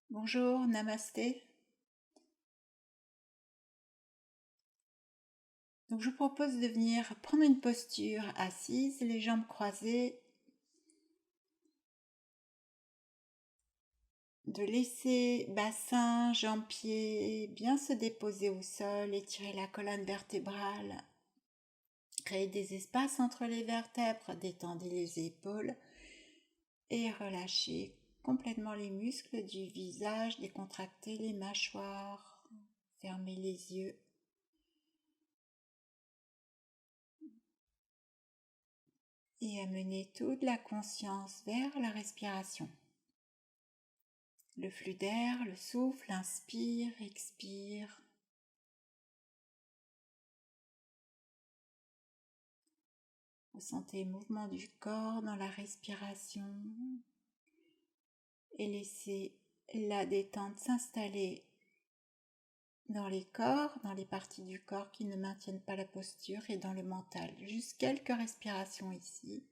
Bonjour, namasté. Donc je vous propose de venir prendre une posture assise, les jambes croisées, de laisser bassin, jambes, pieds bien se déposer au sol, étirer la colonne vertébrale, créer des espaces entre les vertèbres, détendez les épaules et relâchez complètement les muscles du visage, décontractez les mâchoires, fermez les yeux. Et amenez toute la conscience vers la respiration. Le flux d'air, le souffle, inspire, expire. Ressentez le mouvement du corps dans la respiration et laissez la détente s'installer dans les corps, dans les parties du corps qui ne maintiennent pas la posture et dans le mental. Juste quelques respirations ici.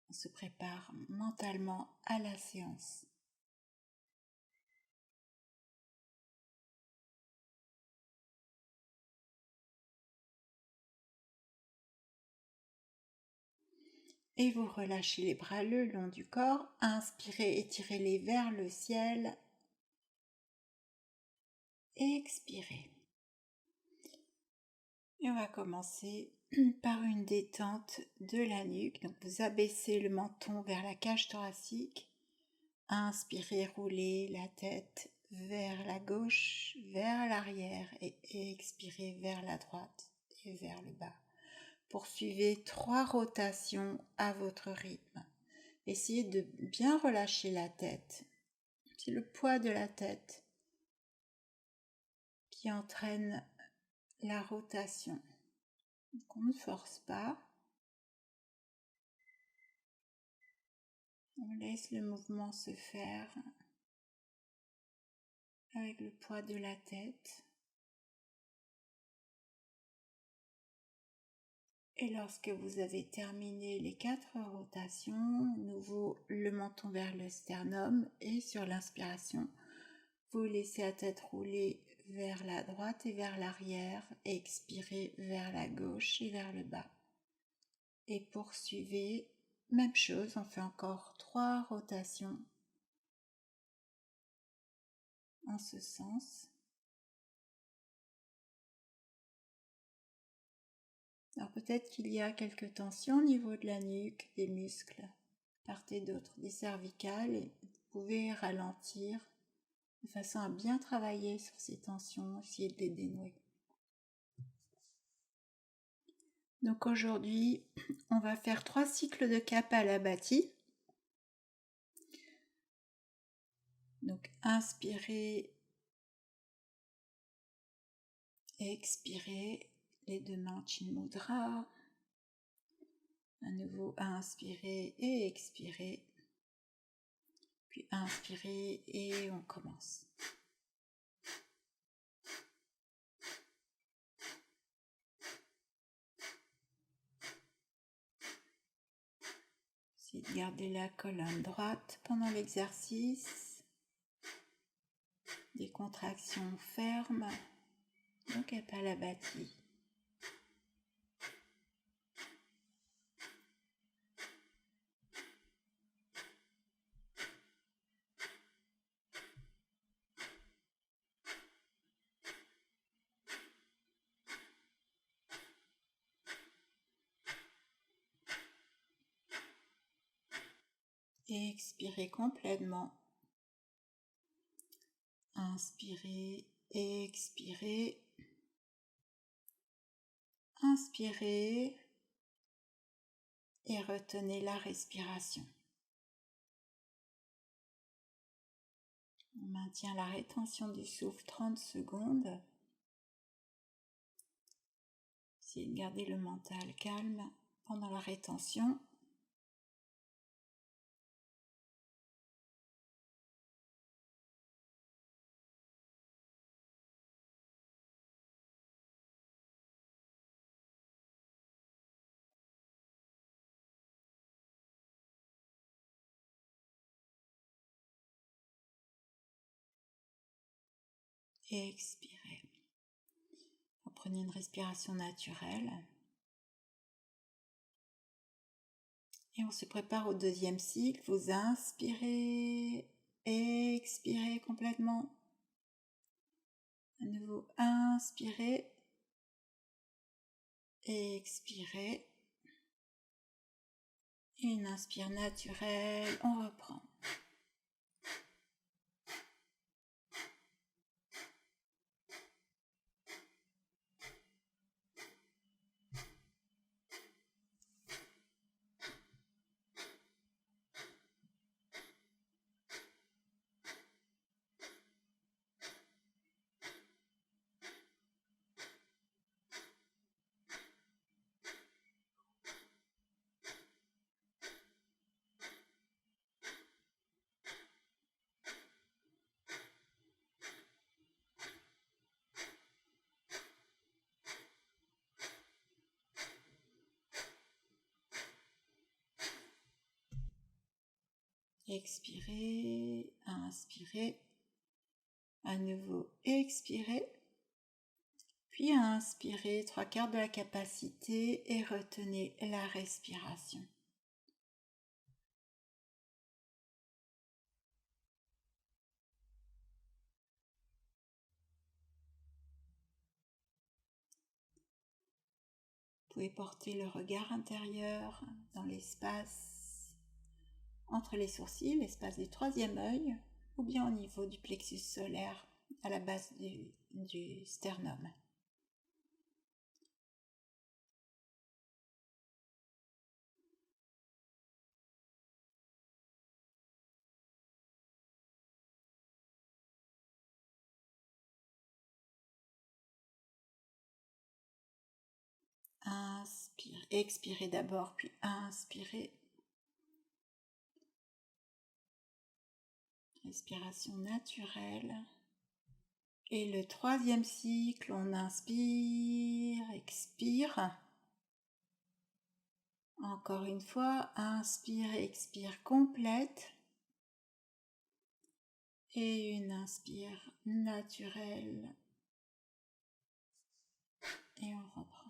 On se prépare mentalement à la séance. Et vous relâchez les bras le long du corps. Inspirez, étirez-les vers le ciel. Expirez. Et on va commencer par une détente de la nuque. Donc vous abaissez le menton vers la cage thoracique. Inspirez, roulez la tête vers la gauche, vers l'arrière et expirez vers la droite et vers le bas. Poursuivez 3 rotations à votre rythme. Essayez de bien relâcher la tête. C'est le poids de la tête qui entraîne la rotation. Donc on ne force pas. On laisse le mouvement se faire avec le poids de la tête. Et lorsque vous avez terminé les 4 rotations, nouveau le menton vers le sternum et sur l'inspiration, vous laissez la tête rouler vers la droite et vers l'arrière et expirez vers la gauche et vers le bas. Et poursuivez, même chose, on fait encore 3 rotations en ce sens. Alors peut-être qu'il y a quelques tensions au niveau de la nuque, des muscles, de part et d'autre, des cervicales, et vous pouvez ralentir de façon à bien travailler sur ces tensions, essayer de les dénouer. Donc aujourd'hui, on va faire 3 cycles de Kapalabhati. Donc inspirez, expirez, les 2 mains Chin Mudra. À nouveau, inspirez et expirez. Puis inspirez et on commence. Essayez de garder la colonne droite pendant l'exercice. Des contractions fermes. Donc Kapalabhati. Et expirez complètement. Inspirez et expirez. Inspirez et retenez la respiration. On maintient la rétention du souffle 30 secondes. Essayez de garder le mental calme pendant la rétention. et expirez. Reprenez une respiration naturelle. Et on se prépare au deuxième cycle. Vous inspirez, expirez complètement. À nouveau, inspirez, expirez. Et une inspire naturelle, on reprend. Expirez, inspirez, à nouveau expirez, puis inspirez 3/4 de la capacité et retenez la respiration. Vous pouvez porter le regard intérieur dans l'espace entre les sourcils, l'espace du troisième œil, ou bien au niveau du plexus solaire, à la base du sternum. Inspire, expirez d'abord, puis inspirez. Respiration naturelle. Et le troisième cycle, on inspire, expire. Encore une fois, inspire, expire complète. Et une inspire naturelle. Et on reprend.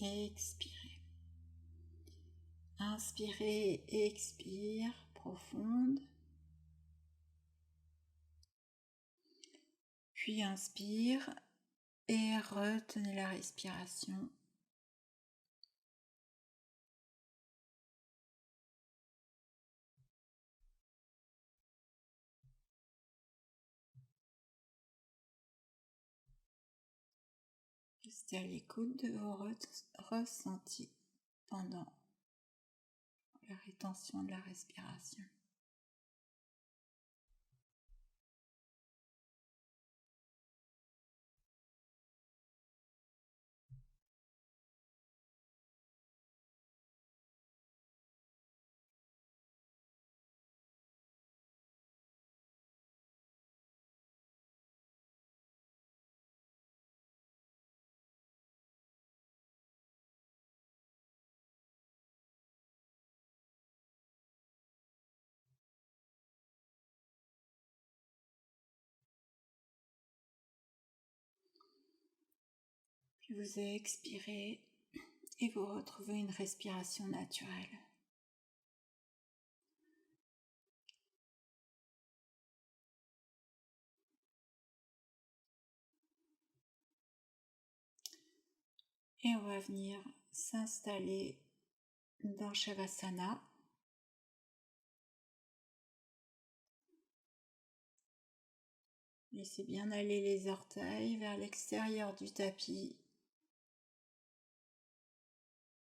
Expirez. Inspirez, expire, profonde. Puis inspire et retenez la respiration. Restez à l'écoute de vos ressentis pendant la rétention de la respiration. Puis vous expirez et vous retrouvez une respiration naturelle. Et on va venir s'installer dans Shavasana. Laissez bien aller les orteils vers l'extérieur du tapis,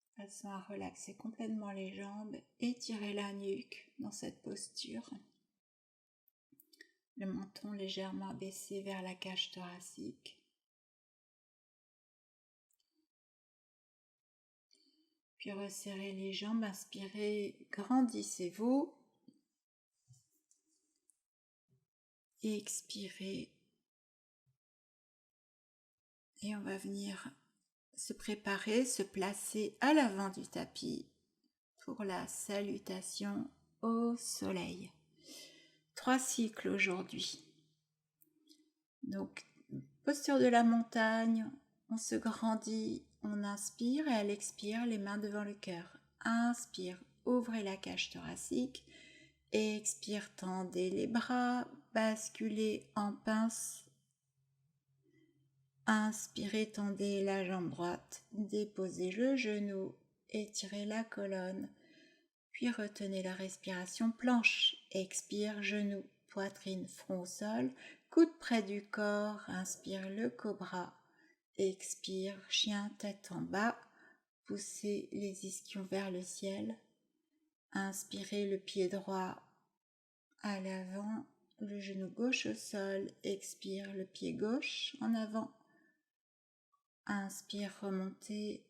de façon à relaxer complètement les jambes, étirer la nuque dans cette posture. Le menton légèrement abaissé vers la cage thoracique. Puis resserrez les jambes, inspirez, grandissez-vous. Et expirez. Et on va venir se préparer, se placer à l'avant du tapis pour la salutation au soleil. 3 cycles aujourd'hui. Donc, posture de la montagne, on se grandit, on inspire et à l'expire, les mains devant le cœur. Inspire, ouvrez la cage thoracique. Expire, tendez les bras, basculez en pince. Inspirez, tendez la jambe droite, déposez le genou, étirez la colonne, puis retenez la respiration planche. Expire, genou, poitrine, front au sol, coude près du corps, inspire le cobra. Expire, chien, tête en bas, poussez les ischions vers le ciel. Inspirez le pied droit à l'avant, le genou gauche au sol, expire le pied gauche en avant. Inspire, remontez.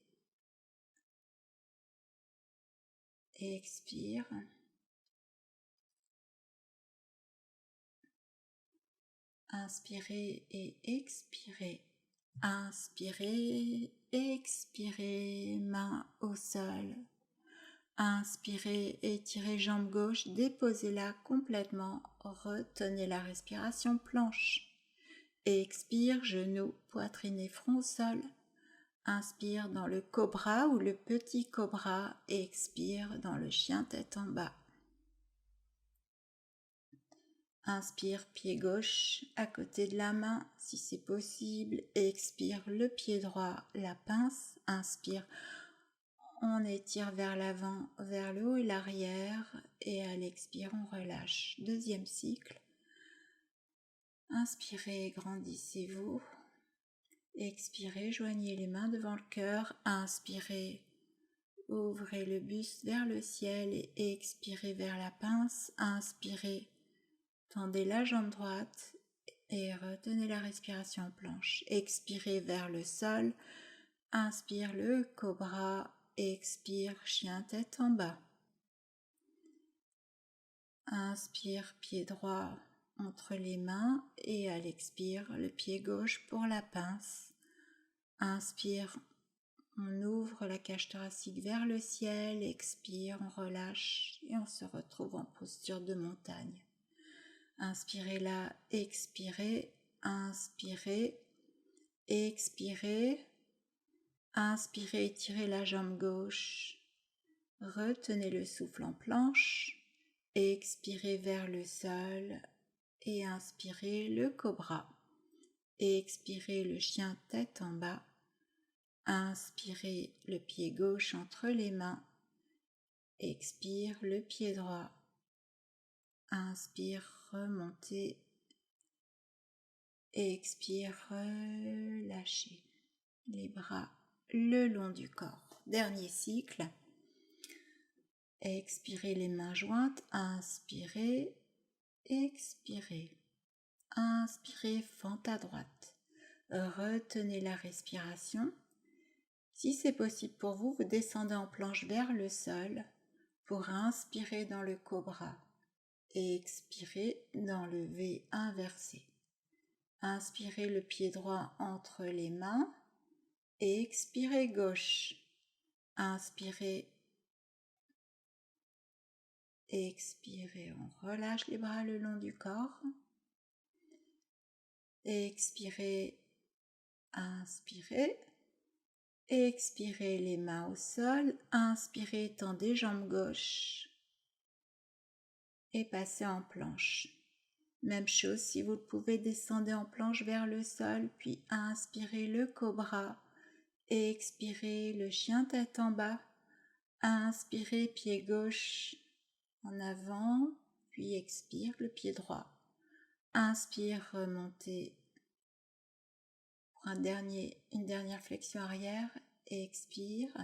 Expire. Inspirez et expirez. Inspirez, expirez, main au sol. Inspirez, étirez jambe gauche, déposez-la complètement, retenez la respiration planche. Expire, genou, poitrine et front au sol. Inspire dans le cobra ou le petit cobra, expire dans le chien tête en bas. Inspire, pied gauche à côté de la main si c'est possible. Expire, le pied droit, la pince. Inspire, on étire vers l'avant, vers le haut et l'arrière. Et à l'expire, on relâche. 2e cycle. Inspirez, grandissez-vous. Expirez, joignez les mains devant le cœur. Inspirez, ouvrez le buste vers le ciel et expirez vers la pince. Inspirez, tendez la jambe droite et retenez la respiration planche. Expirez vers le sol. Inspire le cobra. Expire, chien tête en bas. Inspire, pied droit entre les mains et à l'expire, le pied gauche pour la pince. Inspire, on ouvre la cage thoracique vers le ciel. Expire, on relâche et on se retrouve en posture de montagne. Inspirez là, expirez, inspirez, expirez, inspirez, étirez la jambe gauche, retenez le souffle en planche, expirez vers le sol et inspirez le cobra, expirez le chien tête en bas, inspirez le pied gauche entre les mains, expire le pied droit. Inspire, remontez. Expire, relâchez les bras le long du corps. Dernier cycle. Expirez les mains jointes. Inspirez, expirez. Inspirez, fente à droite. Retenez la respiration. Si c'est possible pour vous, vous descendez en planche vers le sol pour inspirer dans le cobra et expirer dans le V inversé. Inspirez le pied droit entre les mains et expirez gauche. Inspirez, expirez, on relâche les bras le long du corps. Expirez, inspirez, expirez les mains au sol. Inspirez, tendez jambes gauche et passez en planche. Même chose, si vous le pouvez, descendez en planche vers le sol, puis inspirez le cobra, expirez le chien tête en bas, inspirez pied gauche en avant, puis expire le pied droit. Inspire, remontez pour une dernière flexion arrière. Expire.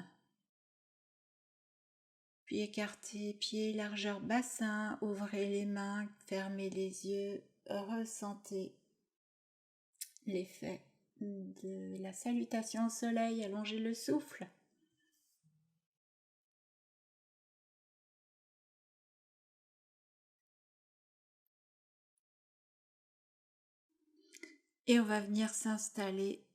Puis écartez pieds, largeur bassin, ouvrez les mains, fermez les yeux, ressentez l'effet de la salutation au soleil, allongez le souffle. Et on va venir s'installer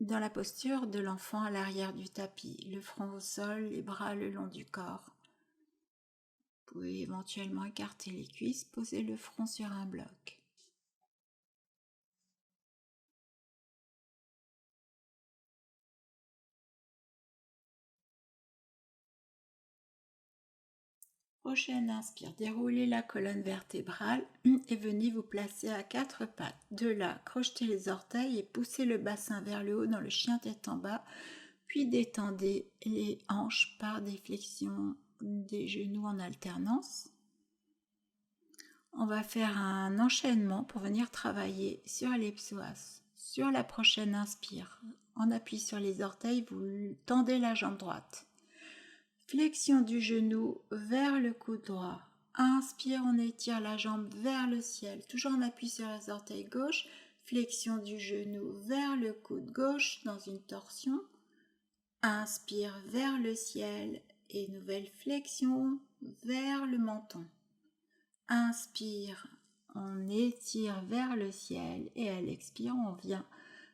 dans la posture de l'enfant à l'arrière du tapis, le front au sol, les bras le long du corps. Vous pouvez éventuellement écarter les cuisses, poser le front sur un bloc. Prochaine inspire, déroulez la colonne vertébrale et venez vous placer à quatre pattes. De là, crochetez les orteils et poussez le bassin vers le haut dans le chien tête en bas, puis détendez les hanches par des flexions des genoux en alternance. On va faire un enchaînement pour venir travailler sur les psoas. Sur la prochaine inspire, on appuie sur les orteils, vous tendez la jambe droite. Flexion du genou vers le coude droit. Inspire, on étire la jambe vers le ciel. Toujours on appuie sur les orteils gauche. Flexion du genou vers le coude gauche dans une torsion. Inspire vers le ciel et nouvelle flexion vers le menton. Inspire, on étire vers le ciel et à l'expire, on vient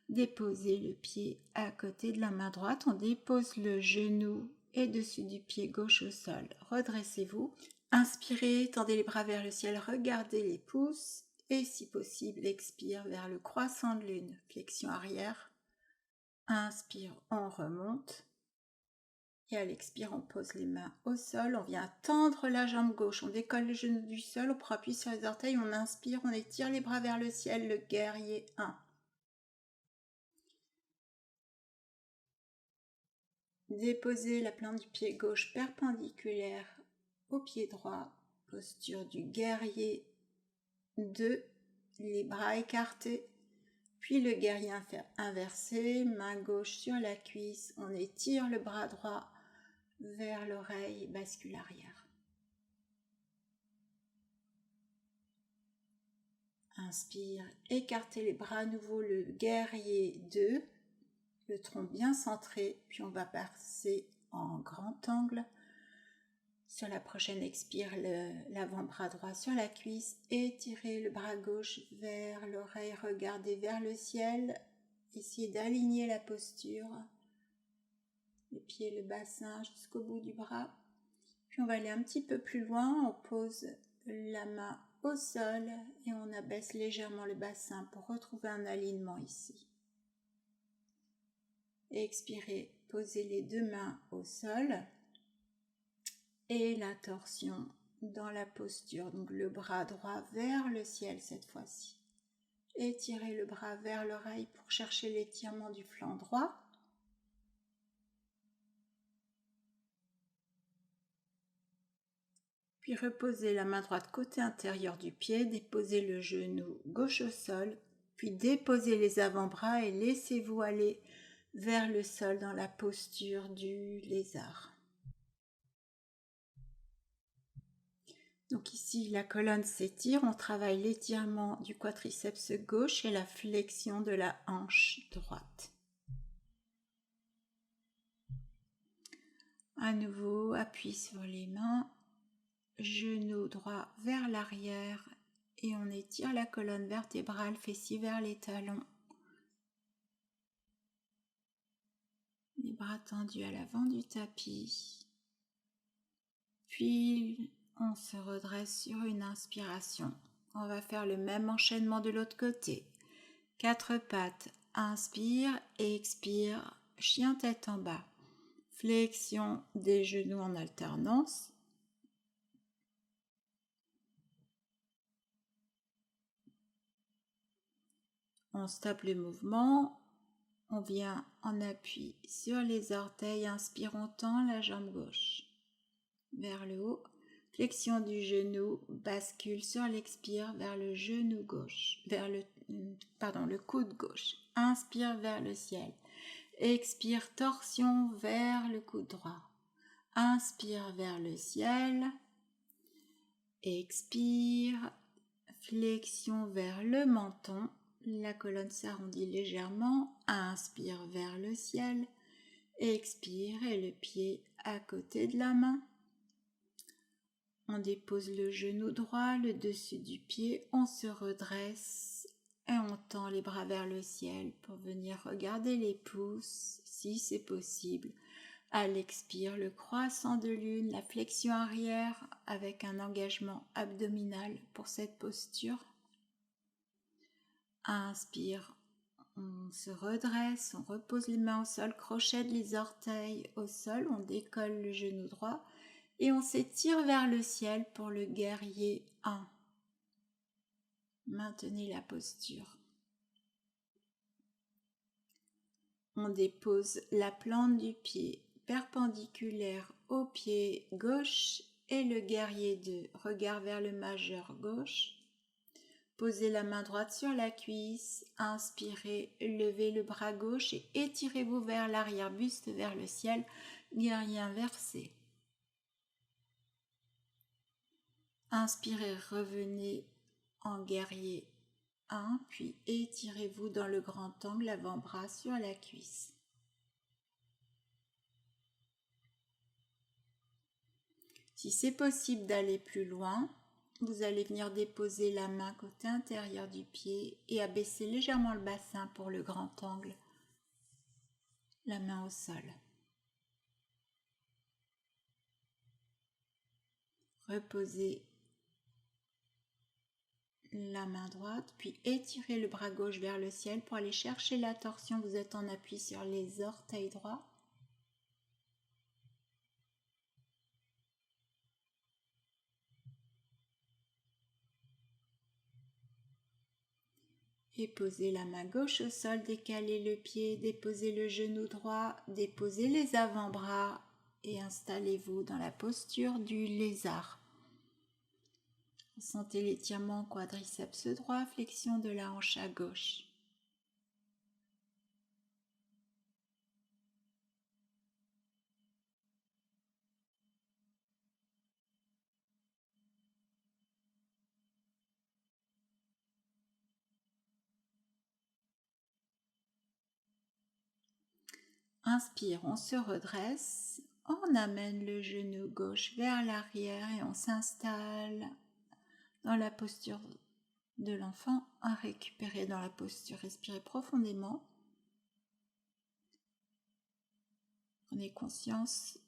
déposer le pied à côté de la main droite. On dépose le genou et dessus du pied gauche au sol. Redressez-vous. Inspirez, tendez les bras vers le ciel, regardez les pouces et si possible, expire vers le croissant de lune. Flexion arrière. Inspire, on remonte. Et à l'expire, on pose les mains au sol, on vient tendre la jambe gauche, on décolle le genou du sol, on prend appui sur les orteils, on inspire, on étire les bras vers le ciel, le guerrier 1. Déposez la plante du pied gauche perpendiculaire au pied droit, posture du guerrier 2, les bras écartés, puis le guerrier inversé, main gauche sur la cuisse, on étire le bras droit vers l'oreille, bascule arrière. Inspire, écartez les bras à nouveau, le guerrier 2, le tronc bien centré, puis on va passer en grand angle. Sur la prochaine expire, l'avant-bras droit sur la cuisse, étirez le bras gauche vers l'oreille, regardez vers le ciel, essayez d'aligner la posture, le pied, le bassin jusqu'au bout du bras. Puis on va aller un petit peu plus loin, on pose la main au sol et on abaisse légèrement le bassin pour retrouver un alignement ici. Expirez, posez les deux mains au sol et la torsion dans la posture, donc le bras droit vers le ciel cette fois-ci. Étirez le bras vers l'oreille pour chercher l'étirement du flanc droit. Puis reposez la main droite côté intérieur du pied, déposez le genou gauche au sol, puis déposez les avant-bras et laissez-vous aller vers le sol dans la posture du lézard. Donc ici, la colonne s'étire, on travaille l'étirement du quadriceps gauche et la flexion de la hanche droite. À nouveau, appui sur les mains, genou droit vers l'arrière et on étire la colonne vertébrale, fessiers vers les talons. Les bras tendus à l'avant du tapis. Puis on se redresse sur une inspiration. On va faire le même enchaînement de l'autre côté. Quatre pattes, inspire et expire, chien tête en bas. Flexion des genoux en alternance. On stoppe le mouvement. On vient en appui sur les orteils. Inspire, on tend la jambe gauche vers le haut. Flexion du genou, bascule sur l'expire vers le genou gauche, le coude gauche. Inspire vers le ciel. Expire, torsion vers le coude droit. Inspire vers le ciel. Expire, flexion vers le menton. La colonne s'arrondit légèrement. Inspire vers le ciel. Expire et le pied à côté de la main. On dépose le genou droit, le dessus du pied, on se redresse et on tend les bras vers le ciel pour venir regarder les pouces, si c'est possible. À l'expire, le croissant de lune, la flexion arrière avec un engagement abdominal pour cette posture. Inspire, on se redresse, on repose les mains au sol, crochette les orteils au sol, on décolle le genou droit. Et on s'étire vers le ciel pour le guerrier 1. Maintenez la posture. On dépose la plante du pied perpendiculaire au pied gauche et le guerrier 2. Regard vers le majeur gauche. Posez la main droite sur la cuisse. Inspirez, levez le bras gauche et étirez-vous vers l'arrière, buste vers le ciel. Guerrier inversé. Inspirez, revenez en guerrier 1, puis étirez-vous dans le grand angle, avant-bras sur la cuisse. Si c'est possible d'aller plus loin, vous allez venir déposer la main côté intérieur du pied et abaisser légèrement le bassin pour le grand angle. La main au sol. Reposez la main droite, puis étirez le bras gauche vers le ciel pour aller chercher la torsion. Vous êtes en appui sur les orteils droits. Et posez la main gauche au sol, décalez le pied, déposez le genou droit, déposez les avant-bras et installez-vous dans la posture du lézard. Sentez l'étirement quadriceps droit, flexion de la hanche à gauche. Inspire, on se redresse, on amène le genou gauche vers l'arrière et on s'installe dans la posture de l'enfant à récupérer dans la posture. Respirez profondément. Prenez conscience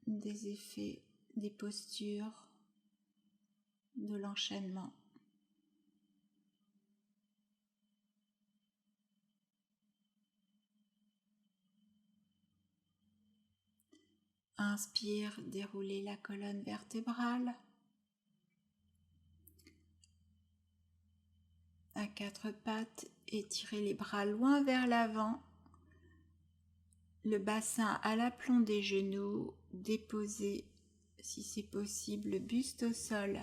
des effets, des postures, de l'enchaînement. Inspire, déroulez la colonne vertébrale. À quatre pattes, étirez les bras loin vers l'avant. Le bassin à l'aplomb des genoux, déposez, si c'est possible, le buste au sol.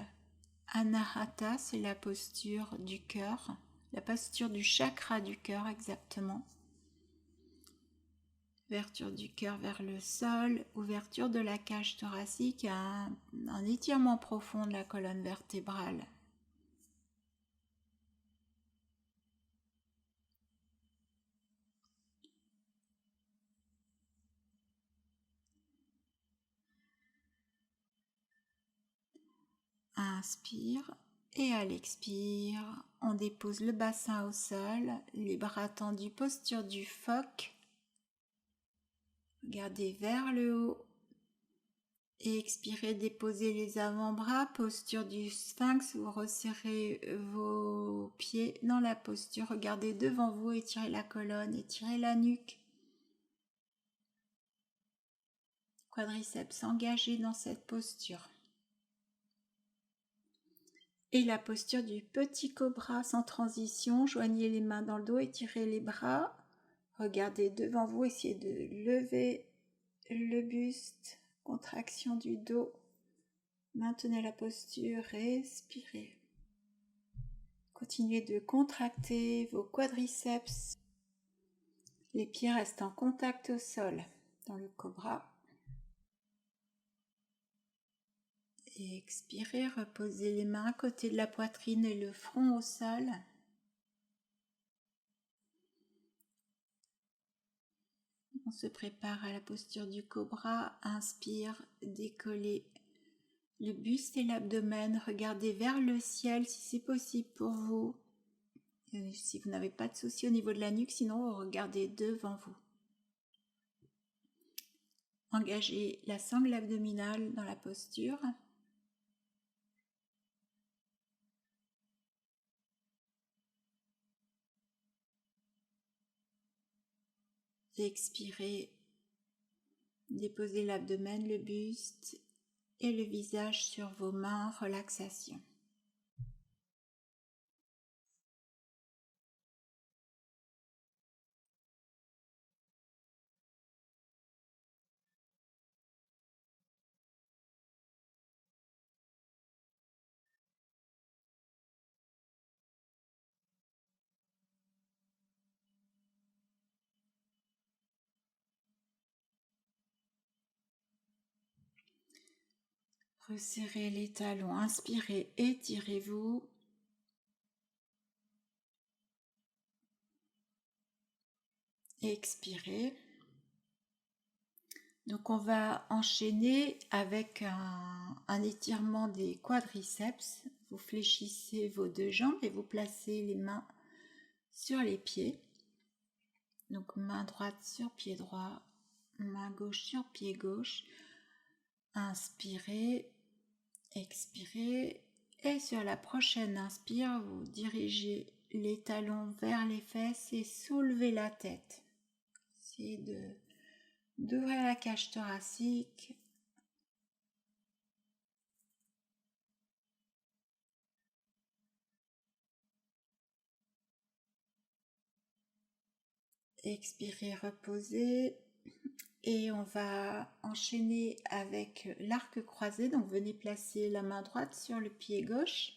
Anahata, c'est la posture du cœur, la posture du chakra du cœur exactement. Ouverture du cœur vers le sol, ouverture de la cage thoracique, un étirement profond de la colonne vertébrale. Inspire et à l'expire, on dépose le bassin au sol, les bras tendus, posture du phoque. Regardez vers le haut et expirez, déposez les avant-bras, posture du sphinx, vous resserrez vos pieds dans la posture, regardez devant vous, étirez la colonne, étirez la nuque. Quadriceps engagés dans cette posture. Et la posture du petit cobra sans transition, joignez les mains dans le dos, étirez les bras, regardez devant vous, essayez de lever le buste, contraction du dos. Maintenez la posture, respirez. Continuez de contracter vos quadriceps. Les pieds restent en contact au sol dans le cobra. Et expirez, reposez les mains à côté de la poitrine et le front au sol. On se prépare à la posture du cobra. Inspire, décollez le buste et l'abdomen. Regardez vers le ciel si c'est possible pour vous. Et si vous n'avez pas de souci au niveau de la nuque, sinon regardez devant vous. Engagez la sangle abdominale dans la posture. Expirez, déposez l'abdomen, le buste et le visage sur vos mains, relaxation. Resserrez les talons, inspirez, étirez-vous. Expirez. Donc on va enchaîner avec un étirement des quadriceps. Vous fléchissez vos deux jambes et vous placez les mains sur les pieds. Donc main droite sur pied droit, main gauche sur pied gauche. Inspirez, expirez et sur la prochaine inspire, vous dirigez les talons vers les fesses et soulevez la tête. Essayez d'ouvrir la cage thoracique. Expirez, reposez. Et on va enchaîner avec l'arc croisé. Donc venez placer la main droite sur le pied gauche.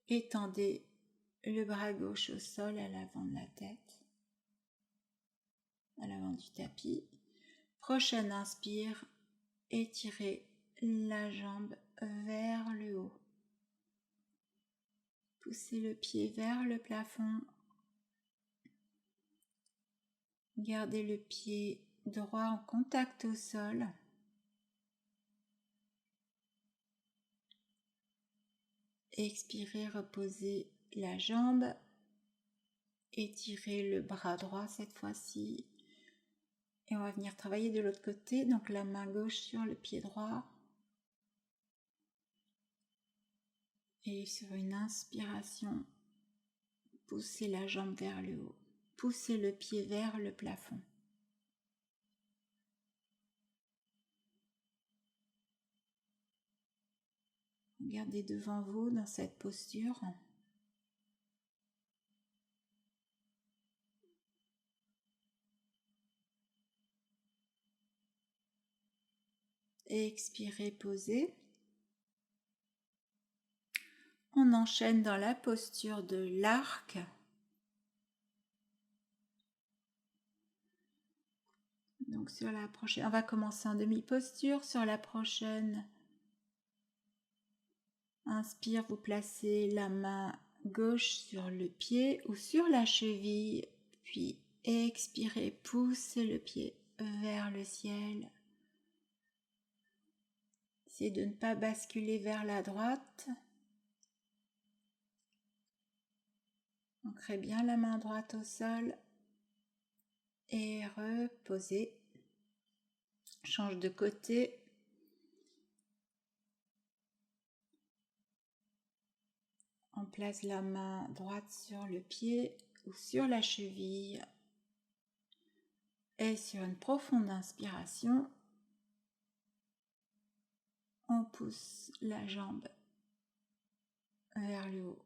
Étendez le bras gauche au sol à l'avant de la tête, à l'avant du tapis. Prochaine inspire, étirez la jambe vers le haut. Poussez le pied vers le plafond. Gardez le pied droit en contact au sol. Expirez, reposez la jambe. Étirez le bras droit cette fois-ci. Et on va venir travailler de l'autre côté. Donc la main gauche sur le pied droit. Et sur une inspiration, poussez la jambe vers le haut. Poussez le pied vers le plafond. Regardez devant vous dans cette posture. Expirez, posez. On enchaîne dans la posture de l'arc. Donc sur la prochaine, on va commencer en demi-posture. Sur la prochaine, inspire, vous placez la main gauche sur le pied ou sur la cheville. Puis expirez, poussez le pied vers le ciel. Essayez de ne pas basculer vers la droite. Ancrez bien la main droite au sol et reposez. Change de côté. On place la main droite sur le pied ou sur la cheville. Et sur une profonde inspiration, on pousse la jambe vers le haut,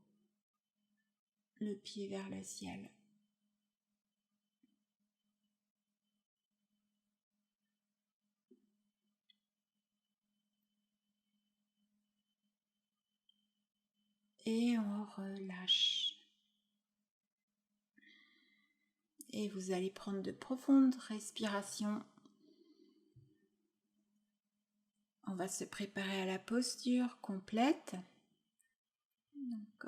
le pied vers le ciel. et on relâche. Et vous allez prendre de profondes respirations. On va se préparer à la posture complète. Donc,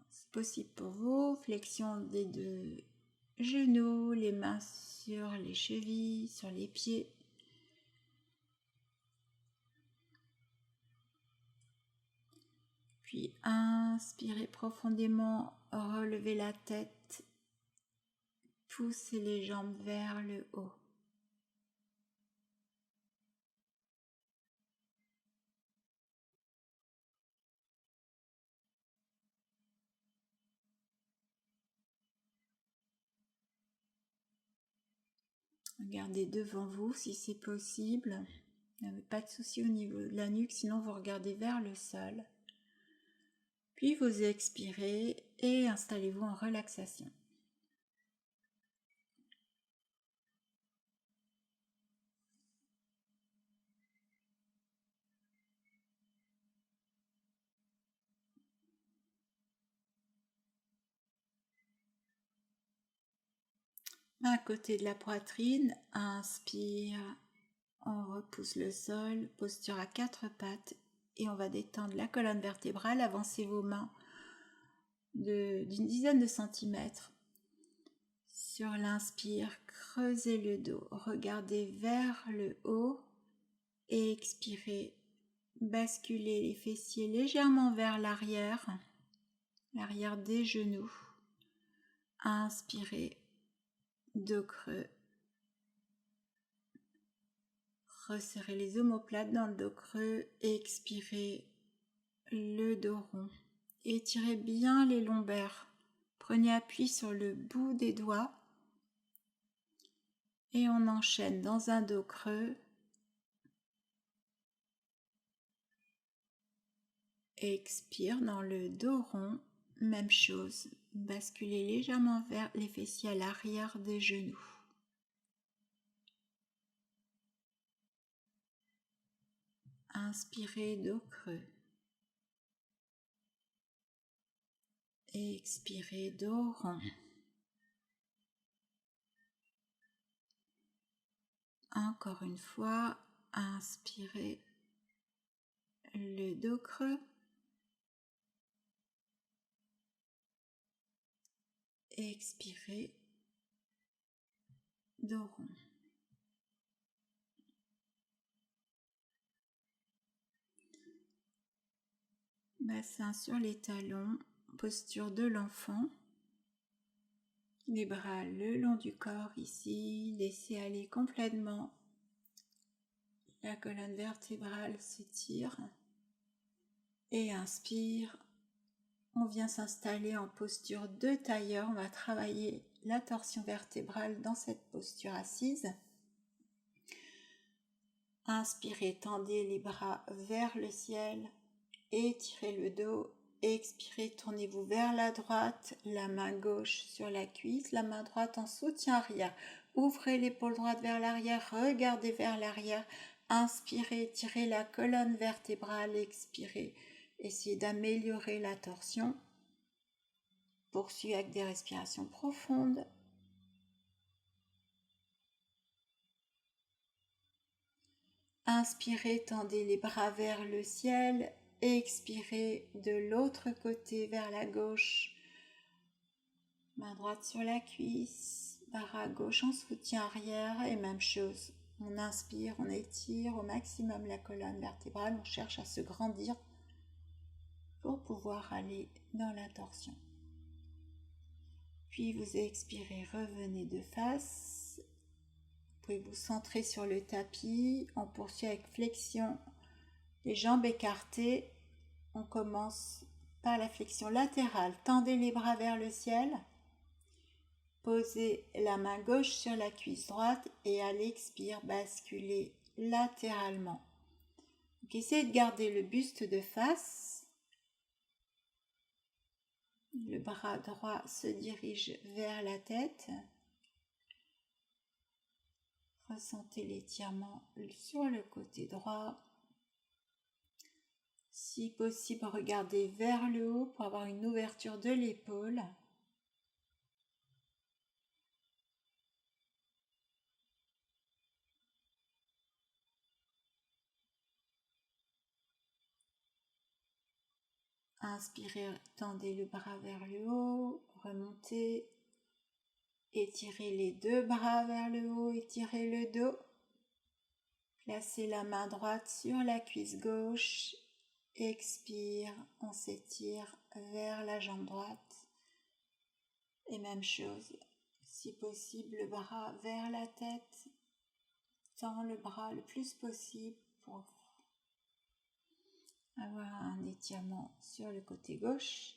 c'est possible pour vous, flexion des deux genoux, les mains sur les chevilles, sur les pieds. Puis inspirez profondément, relevez la tête, poussez les jambes vers le haut. Regardez devant vous si c'est possible. N'avez pas de souci au niveau de la nuque, sinon vous regardez vers le sol. Puis vous expirez et installez-vous en relaxation. À côté de la poitrine, inspire, on repousse le sol, posture à 4 pattes et on va détendre la colonne vertébrale, avancez vos mains d'une dizaine de centimètres. Sur l'inspire, creusez le dos, regardez vers le haut et expirez, basculez les fessiers légèrement vers l'arrière des genoux. Inspirez, dos creux. Resserrez les omoplates dans le dos creux, expirez, le dos rond. Étirez bien les lombaires. Prenez appui sur le bout des doigts et on enchaîne dans un dos creux. Expire dans le dos rond, même chose. Basculez légèrement vers les fessiers à l'arrière des genoux. Inspirez, dos creux. Expirez, dos rond. Encore une fois, inspirez, le dos creux. Expirez, dos rond. Bassin sur les talons, posture de l'enfant. Les bras le long du corps ici, laissez aller complètement. La colonne vertébrale s'étire. Et inspire. On vient s'installer en posture de tailleur. On va travailler la torsion vertébrale dans cette posture assise. Inspirez, tendez les bras vers le ciel. Étirez le dos. Expirez, tournez-vous vers la droite, la main gauche sur la cuisse, la main droite en soutien arrière. Ouvrez l'épaule droite vers l'arrière, regardez vers l'arrière. Inspirez, tirez la colonne vertébrale, expirez. Essayez d'améliorer la torsion. Poursuivez avec des respirations profondes. Inspirez, tendez les bras vers le ciel. Expirez de l'autre côté vers la gauche. Main droite sur la cuisse, bras gauche en soutien arrière et même chose. On inspire, on étire au maximum la colonne vertébrale, on cherche à se grandir pour pouvoir aller dans la torsion. Puis vous expirez, revenez de face. Vous pouvez vous centrer sur le tapis. On poursuit avec flexion, les jambes écartées. On commence par la flexion latérale. Tendez les bras vers le ciel. Posez la main gauche sur la cuisse droite et à l'expire, basculez latéralement. Donc, essayez de garder le buste de face. Le bras droit se dirige vers la tête. Ressentez l'étirement sur le côté droit. Si possible, regardez vers le haut pour avoir une ouverture de l'épaule. Inspirez, tendez le bras vers le haut, remontez, étirez les deux bras vers le haut, étirez le dos. Placez la main droite sur la cuisse gauche, expire, on s'étire vers la jambe droite. Et même chose, si possible, le bras vers la tête, tend le bras le plus possible pour avoir un étirement sur le côté gauche.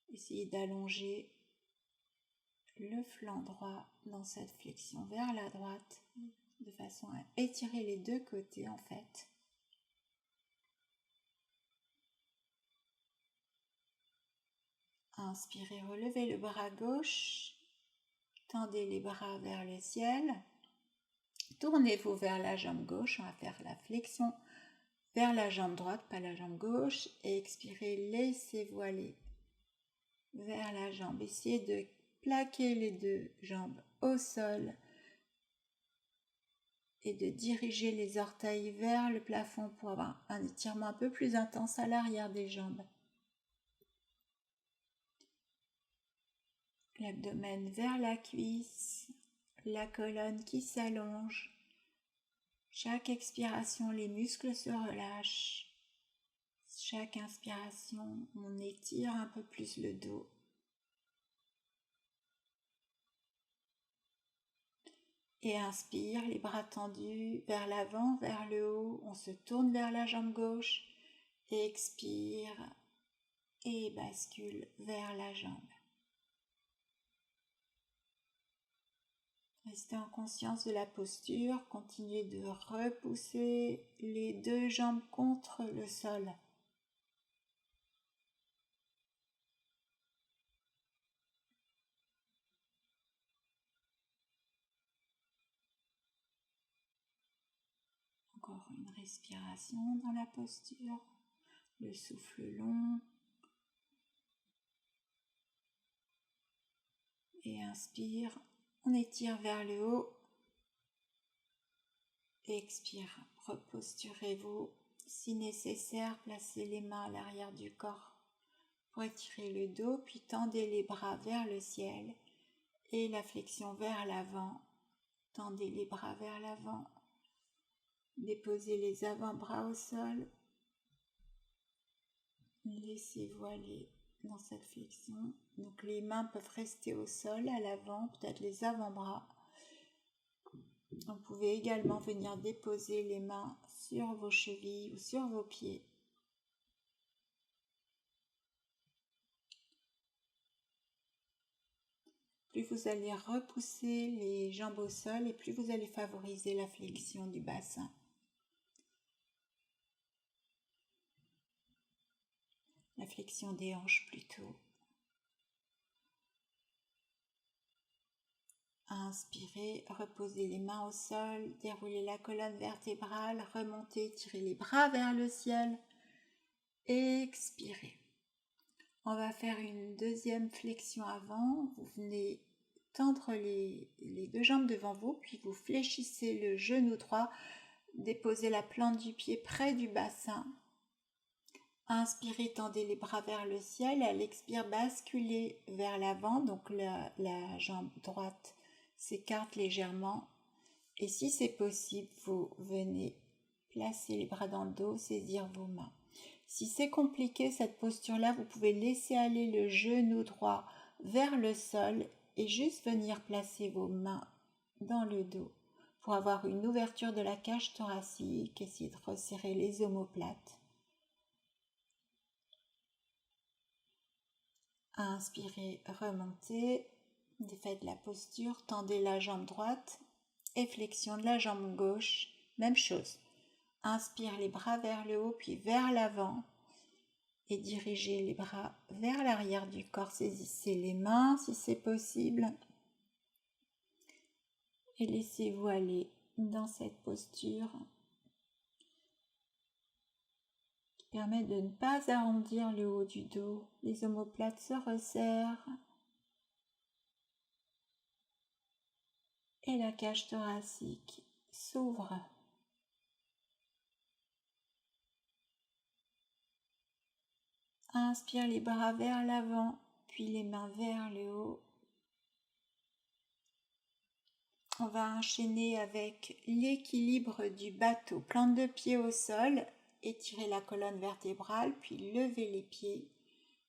Essayez d'allonger le flanc droit dans cette flexion vers la droite, de façon à étirer les deux côtés en fait. Inspirez, relevez le bras gauche, tendez les bras vers le ciel, tournez-vous vers la jambe gauche, on va faire la flexion vers la jambe droite, pas la jambe gauche, et expirez, laissez-vous aller vers la jambe. Essayez de plaquer les deux jambes au sol et de diriger les orteils vers le plafond pour avoir un étirement un peu plus intense à l'arrière des jambes. L'abdomen vers la cuisse, la colonne qui s'allonge. Chaque expiration, les muscles se relâchent. Chaque inspiration, on étire un peu plus le dos. Et inspire, les bras tendus vers l'avant, vers le haut. On se tourne vers la jambe gauche. Expire et bascule vers la jambe. Restez en conscience de la posture. Continuez de repousser les deux jambes contre le sol. Encore une respiration dans la posture. Le souffle long. Et inspire. On étire vers le haut. Expire. Reposturez-vous. Si nécessaire, placez les mains à l'arrière du corps pour étirer le dos, puis tendez les bras vers le ciel et la flexion vers l'avant. Tendez les bras vers l'avant. Déposez les avant-bras au sol. Laissez-vous aller dans cette flexion. Donc les mains peuvent rester au sol à l'avant, peut-être les avant-bras. Vous pouvez également venir déposer les mains sur vos chevilles ou sur vos pieds. Plus vous allez repousser les jambes au sol et plus vous allez favoriser la flexion du bassin. La flexion des hanches plutôt. Inspirez, reposez les mains au sol, déroulez la colonne vertébrale, remontez, tirez les bras vers le ciel. Expirez. On va faire une deuxième flexion avant. Vous venez tendre les deux jambes devant vous, puis vous fléchissez le genou droit, déposez la plante du pied près du bassin. Inspirez, tendez les bras vers le ciel. À l'expire, basculez vers l'avant, donc la jambe droite s'écarte légèrement. Et si c'est possible, vous venez placer les bras dans le dos, saisir vos mains. Si c'est compliqué cette posture-là, vous pouvez laisser aller le genou droit vers le sol et juste venir placer vos mains dans le dos pour avoir une ouverture de la cage thoracique. Essayez de resserrer les omoplates. Inspirez, remontez, faites la posture, tendez la jambe droite et flexion de la jambe gauche, même chose. Inspire les bras vers le haut puis vers l'avant et dirigez les bras vers l'arrière du corps, saisissez les mains si c'est possible et laissez-vous aller dans cette posture Permet de ne pas arrondir le haut du dos. Les omoplates se resserrent. Et la cage thoracique s'ouvre. Inspire les bras vers l'avant, puis les mains vers le haut. On va enchaîner avec l'équilibre du bateau. Plante de pied au sol, étirez la colonne vertébrale, puis levez les pieds.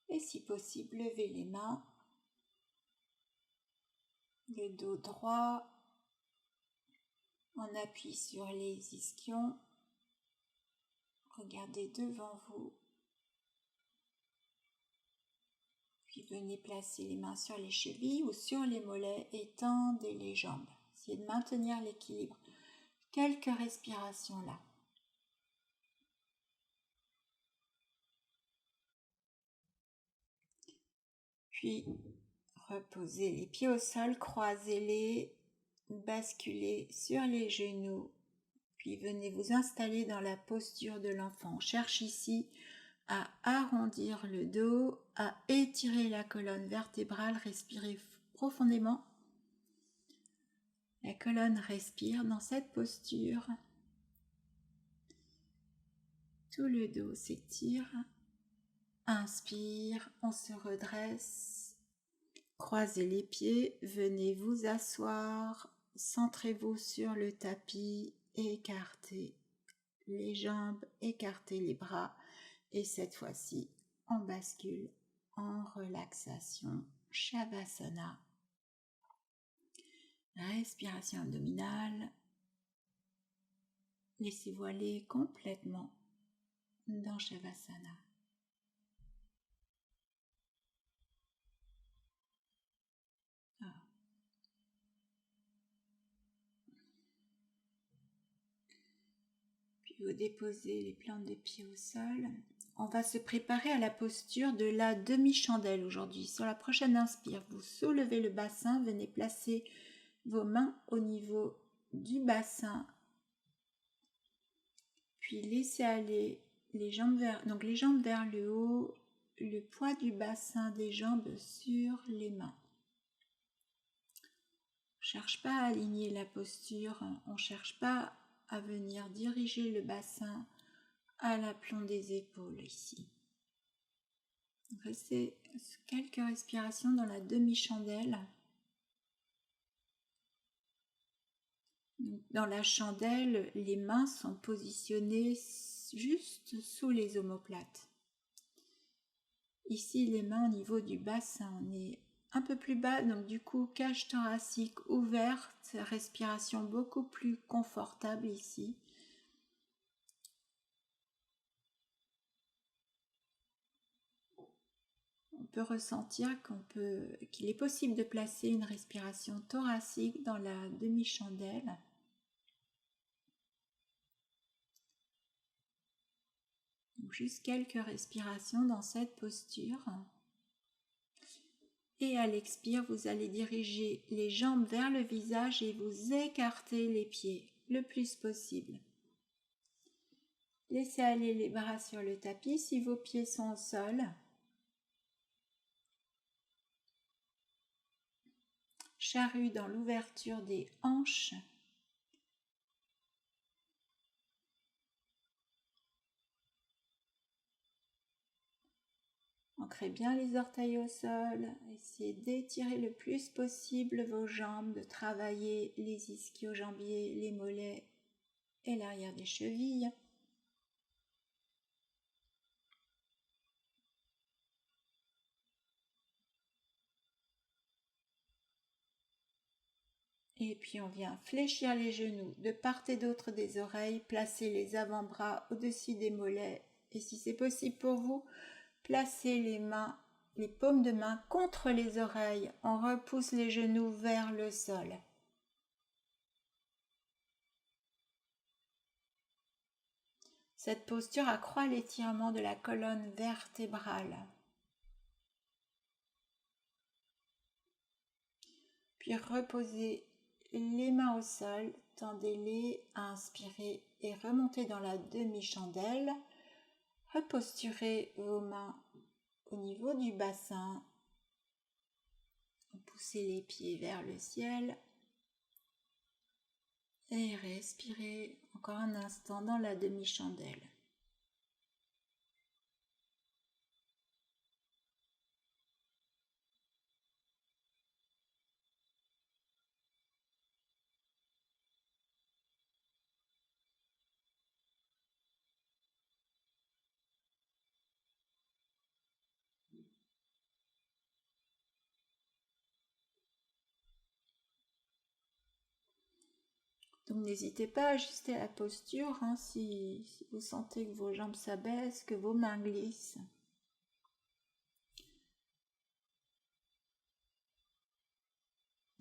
Et si possible, levez les mains. Le dos droit. On appuie sur les ischions. Regardez devant vous. Puis venez placer les mains sur les chevilles ou sur les mollets et tendez les jambes. Essayez de maintenir l'équilibre. Quelques respirations là. Puis reposez les pieds au sol, croisez-les, basculez sur les genoux. Puis venez vous installer dans la posture de l'enfant. On cherche ici à arrondir le dos, à étirer la colonne vertébrale, respirez profondément. La colonne respire dans cette posture. Tout le dos s'étire. Inspire, on se redresse. Croisez les pieds, venez vous asseoir. Centrez-vous sur le tapis, écartez les jambes, écartez les bras. Et cette fois-ci, on bascule en relaxation, Shavasana. Respiration abdominale. Laissez-vous aller complètement dans Shavasana. Puis vous déposez les plantes de pied au sol. On va se préparer à la posture de la demi-chandelle aujourd'hui. Sur la prochaine inspire, vous soulevez le bassin, venez placer vos mains au niveau du bassin. Puis laissez aller les jambes vers le haut, le poids du bassin des jambes sur les mains. On ne cherche pas à aligner la posture, on ne cherche pas à venir diriger le bassin à l'aplomb des épaules ici. Restez quelques respirations dans la demi-chandelle. Dans la chandelle, les mains sont positionnées juste sous les omoplates. Ici, les mains au niveau du bassin, on est un peu plus bas, donc du coup, cage thoracique ouverte, respiration beaucoup plus confortable ici. On peut ressentir qu'il est possible de placer une respiration thoracique dans la demi-chandelle. Donc juste quelques respirations dans cette posture. Et à l'expire, vous allez diriger les jambes vers le visage et vous écartez les pieds le plus possible. Laissez aller les bras sur le tapis si vos pieds sont au sol. Charrue dans l'ouverture des hanches. Ancrez bien les orteils au sol. Essayez d'étirer le plus possible vos jambes, de travailler les ischio-jambiers, les mollets et l'arrière des chevilles. Et puis on vient fléchir les genoux de part et d'autre des oreilles, placer les avant-bras au-dessus des mollets et si c'est possible pour vous, placez les paumes de main contre les oreilles. On repousse les genoux vers le sol. Cette posture accroît l'étirement de la colonne vertébrale. Puis reposez les mains au sol, tendez-les, inspirez et remontez dans la demi-chandelle. Reposturez vos mains au niveau du bassin. Poussez les pieds vers le ciel. Et respirez encore un instant dans la demi-chandelle. Donc n'hésitez pas à ajuster la posture si vous sentez que vos jambes s'abaissent, que vos mains glissent.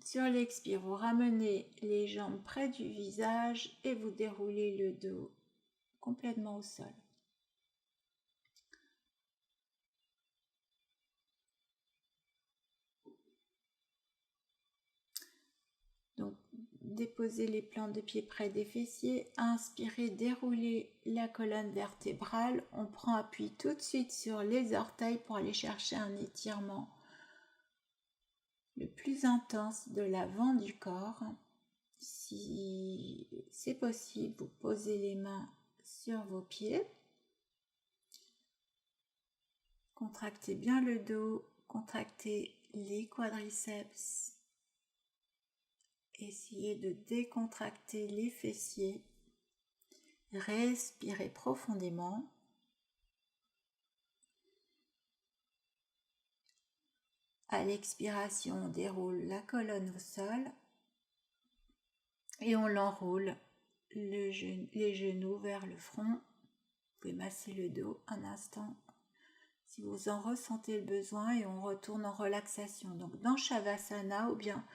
Sur l'expire, vous ramenez les jambes près du visage et vous déroulez le dos complètement au sol. Donc, déposez les plantes de pied près des fessiers. Inspirez, déroulez la colonne vertébrale. On prend appui tout de suite sur les orteils pour aller chercher un étirement le plus intense de l'avant du corps. Si c'est possible, vous posez les mains sur vos pieds. Contractez bien le dos, contractez les quadriceps. Essayez de décontracter les fessiers. Respirez profondément. À l'expiration, on déroule la colonne au sol et on l'enroule, les genoux vers le front. Vous pouvez masser le dos un instant si vous en ressentez le besoin et on retourne en relaxation. Donc dans Shavasana ou bien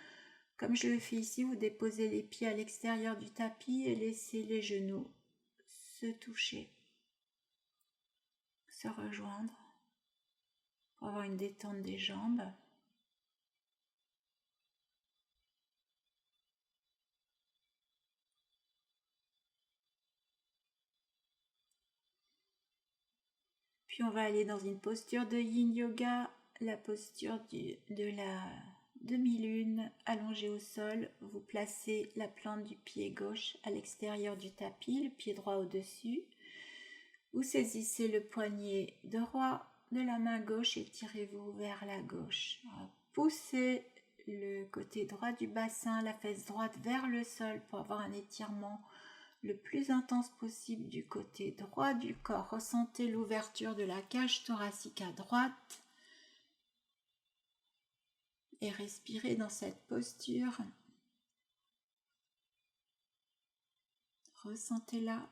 comme je le fais ici, vous déposez les pieds à l'extérieur du tapis et laissez les genoux se toucher, se rejoindre pour avoir une détente des jambes. Puis on va aller dans une posture de Yin Yoga, la posture de la demi-lune allongée au sol. Vous placez la plante du pied gauche à l'extérieur du tapis, le pied droit au-dessus. Vous saisissez le poignet droit de la main gauche et tirez-vous vers la gauche. Poussez le côté droit du bassin, la fesse droite vers le sol pour avoir un étirement le plus intense possible du côté droit du corps. Ressentez l'ouverture de la cage thoracique à droite et respirez dans cette posture. Ressentez-la.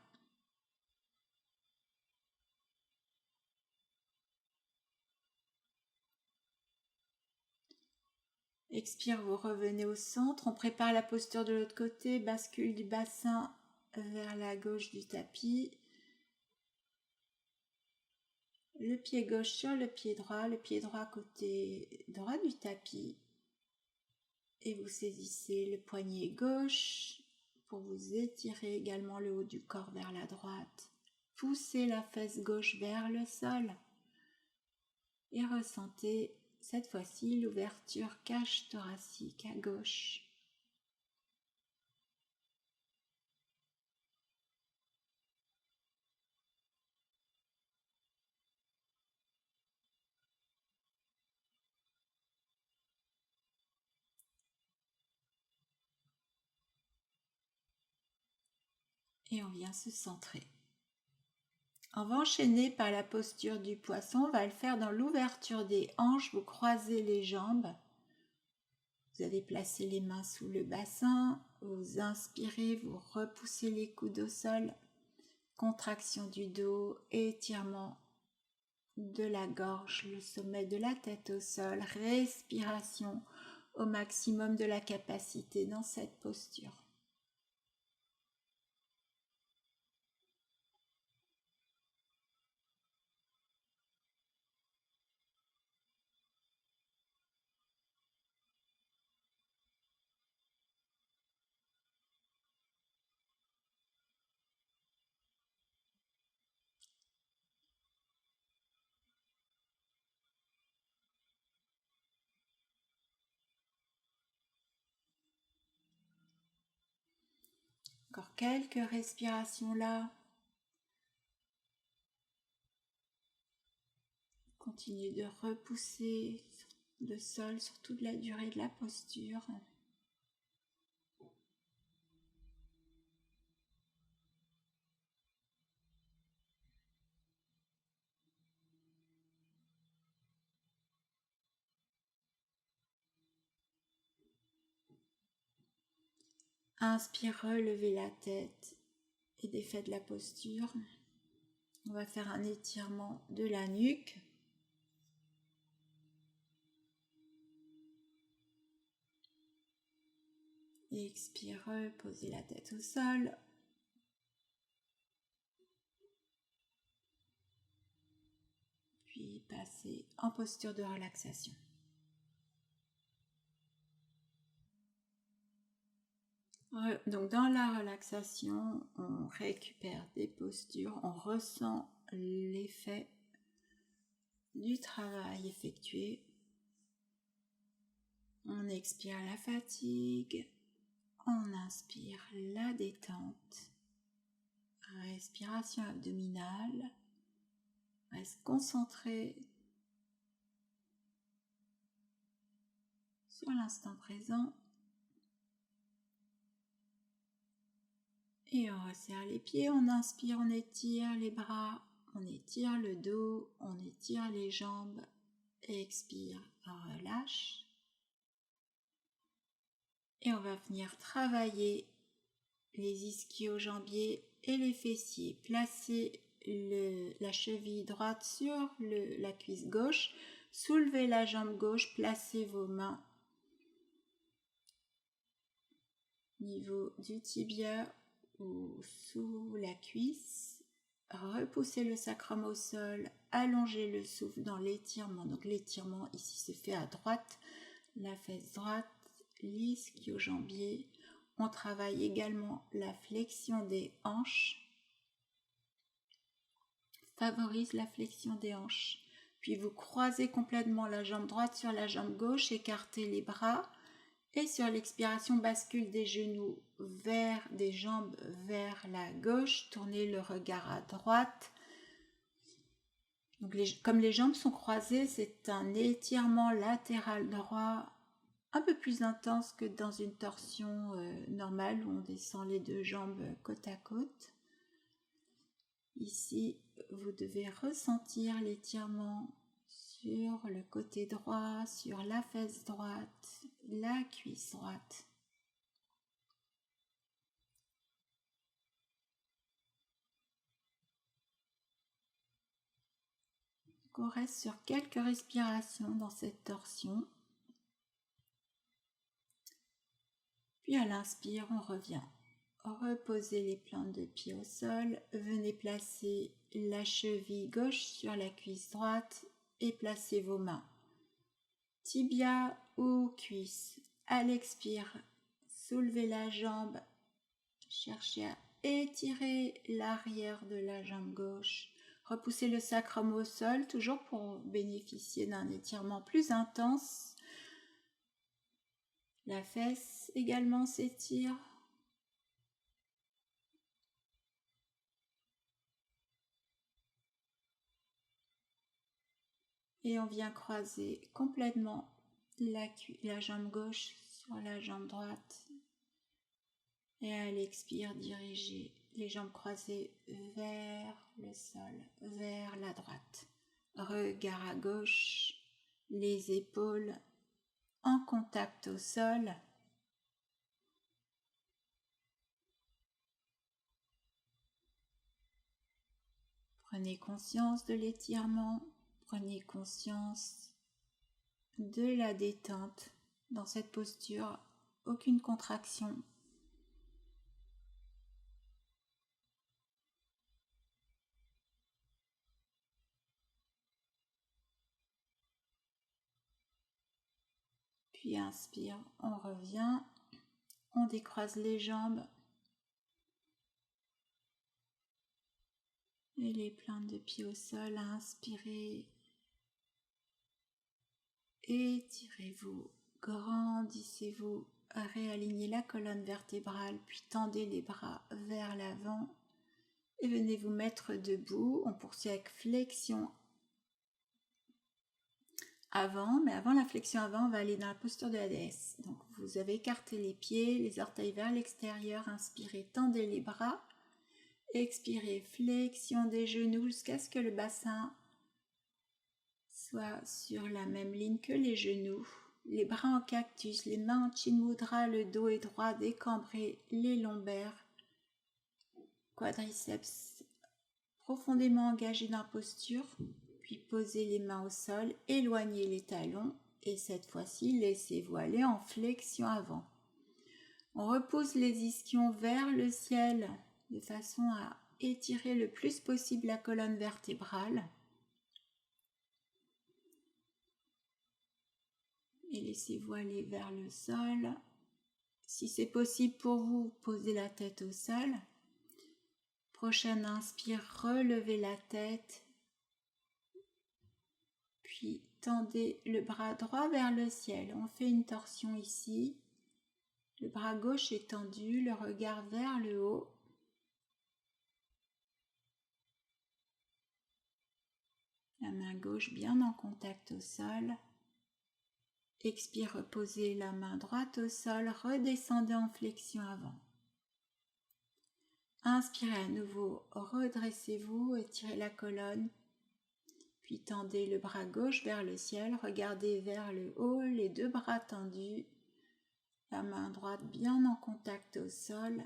Expire, vous revenez au centre. On prépare la posture de l'autre côté. Bascule du bassin vers la gauche du tapis. Le pied gauche sur le pied droit côté droit du tapis. Et vous saisissez le poignet gauche pour vous étirer également le haut du corps vers la droite. Poussez la fesse gauche vers le sol. Et ressentez cette fois-ci l'ouverture cage thoracique à gauche. Et on vient se centrer. On va enchaîner par la posture du poisson. On va le faire dans l'ouverture des hanches. Vous croisez les jambes. Vous allez placer les mains sous le bassin. Vous inspirez, vous repoussez les coudes au sol. Contraction du dos, étirement de la gorge, le sommet de la tête au sol. Respiration au maximum de la capacité dans cette posture. Encore quelques respirations là. Continuez de repousser le sol sur toute la durée de la posture. Inspire, relevez la tête et défaites la posture. On va faire un étirement de la nuque. Expire, posez la tête au sol. Puis passez en posture de relaxation. Donc dans la relaxation, on récupère des postures, on ressent l'effet du travail effectué. On expire la fatigue, on inspire la détente. Respiration abdominale. Reste concentré sur l'instant présent. Et on resserre les pieds, on inspire, on étire les bras, on étire le dos, on étire les jambes. Expire, relâche. Et on va venir travailler les ischio-jambiers et les fessiers. Placez la cheville droite sur la cuisse gauche. Soulevez la jambe gauche, placez vos mains au niveau du tibia ou sous la cuisse. Repoussez le sacrum au sol, allongez le souffle dans l'étirement. Donc l'étirement ici se fait à droite, la fesse droite, l'ischio-jambier. On travaille également la flexion des hanches. Favorise la flexion des hanches. Puis vous croisez complètement la jambe droite sur la jambe gauche, écartez les bras. Et sur l'expiration, bascule des genoux des jambes vers la gauche. Tournez le regard à droite. Donc comme les jambes sont croisées, c'est un étirement latéral droit un peu plus intense que dans une torsion normale où on descend les deux jambes côte à côte. Ici, vous devez ressentir l'étirement sur le côté droit, sur la fesse droite, la cuisse droite. On reste sur quelques respirations dans cette torsion. Puis à l'inspire, on revient. Reposez les plantes de pied au sol. Venez placer la cheville gauche sur la cuisse droite et placez vos mains. Tibia ou cuisse. À l'expire, soulevez la jambe. Cherchez à étirer l'arrière de la jambe gauche. Repoussez le sacrum au sol, toujours pour bénéficier d'un étirement plus intense. La fesse également s'étire. Et on vient croiser complètement la jambe gauche sur la jambe droite. Et à l'expire, dirigez les jambes croisées vers le sol, vers la droite. Regard à gauche, les épaules en contact au sol. Prenez conscience de l'étirement, prenez conscience de la détente dans cette posture, aucune contraction. Puis inspire, on revient, on décroise les jambes et les plantes de pied au sol. Inspirez, étirez-vous, grandissez-vous réalignez la colonne vertébrale, puis tendez les bras vers l'avant et venez vous mettre debout. On poursuit avec flexion avant, mais avant la flexion avant, on va aller dans la posture de la déesse. Donc vous avez écarté les pieds, les orteils vers l'extérieur, inspirez, tendez les bras, expirez, flexion des genoux jusqu'à ce que le bassin soit sur la même ligne que les genoux. Les bras en cactus, les mains en chin mudra, le dos est droit, décambré, les lombaires, quadriceps profondément engagés dans la posture, puis posez les mains au sol, éloignez les talons et cette fois-ci laissez-vous aller en flexion avant. On repousse les ischions vers le ciel de façon à étirer le plus possible la colonne vertébrale. Et laissez-vous aller vers le sol. Si c'est possible pour vous, posez la tête au sol. Prochaine inspire, relevez la tête. Puis tendez le bras droit vers le ciel. On fait une torsion ici. Le bras gauche est tendu, le regard vers le haut. La main gauche bien en contact au sol. Expire, reposez la main droite au sol, redescendez en flexion avant. Inspirez à nouveau, redressez-vous, étirez la colonne, puis tendez le bras gauche vers le ciel, regardez vers le haut, les deux bras tendus, la main droite bien en contact au sol.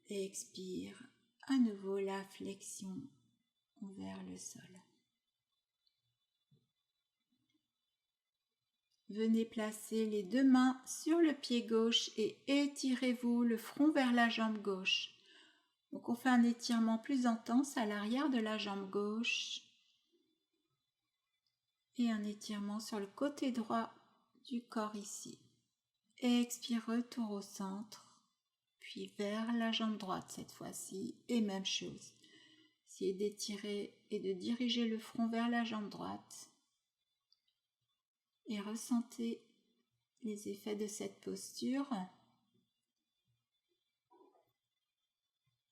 Et expire à nouveau la flexion vers le sol. Venez placer les deux mains sur le pied gauche et étirez-vous le front vers la jambe gauche. Donc on fait un étirement plus intense à l'arrière de la jambe gauche et un étirement sur le côté droit du corps ici. Expire, retour au centre, puis vers la jambe droite cette fois-ci et même chose. Essayez d'étirer et de diriger le front vers la jambe droite. Et ressentez les effets de cette posture.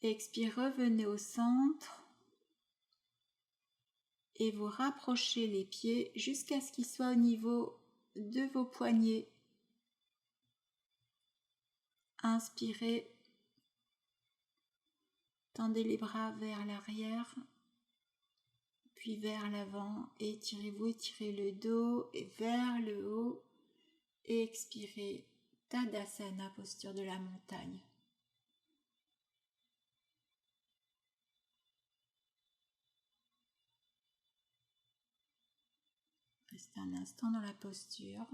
Expire, revenez au centre et vous rapprochez les pieds jusqu'à ce qu'ils soient au niveau de vos poignets. Inspirez, tendez les bras vers l'arrière, puis vers l'avant. Étirez-vous, étirez le dos et vers le haut. Et expirez, Tadasana, posture de la montagne. Restez un instant dans la posture.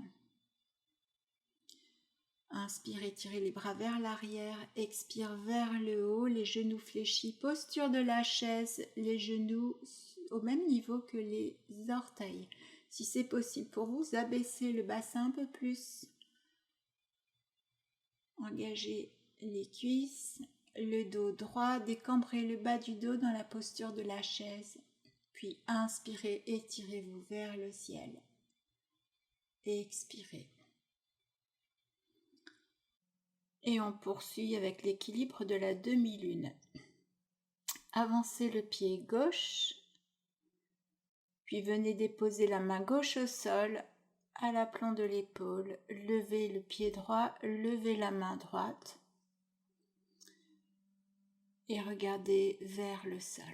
Inspire, étirez les bras vers l'arrière. Expire vers le haut, les genoux fléchis. Posture de la chaise, les genoux au même niveau que les orteils. Si c'est possible pour vous, abaissez le bassin un peu plus. Engagez les cuisses, le dos droit, décambrez le bas du dos dans la posture de la chaise. Puis inspirez, étirez-vous vers le ciel. Expirez. Et on poursuit avec l'équilibre de la demi-lune. Avancez le pied gauche, puis venez déposer la main gauche au sol, à l'aplomb de l'épaule. Levez le pied droit, levez la main droite et regardez vers le sol.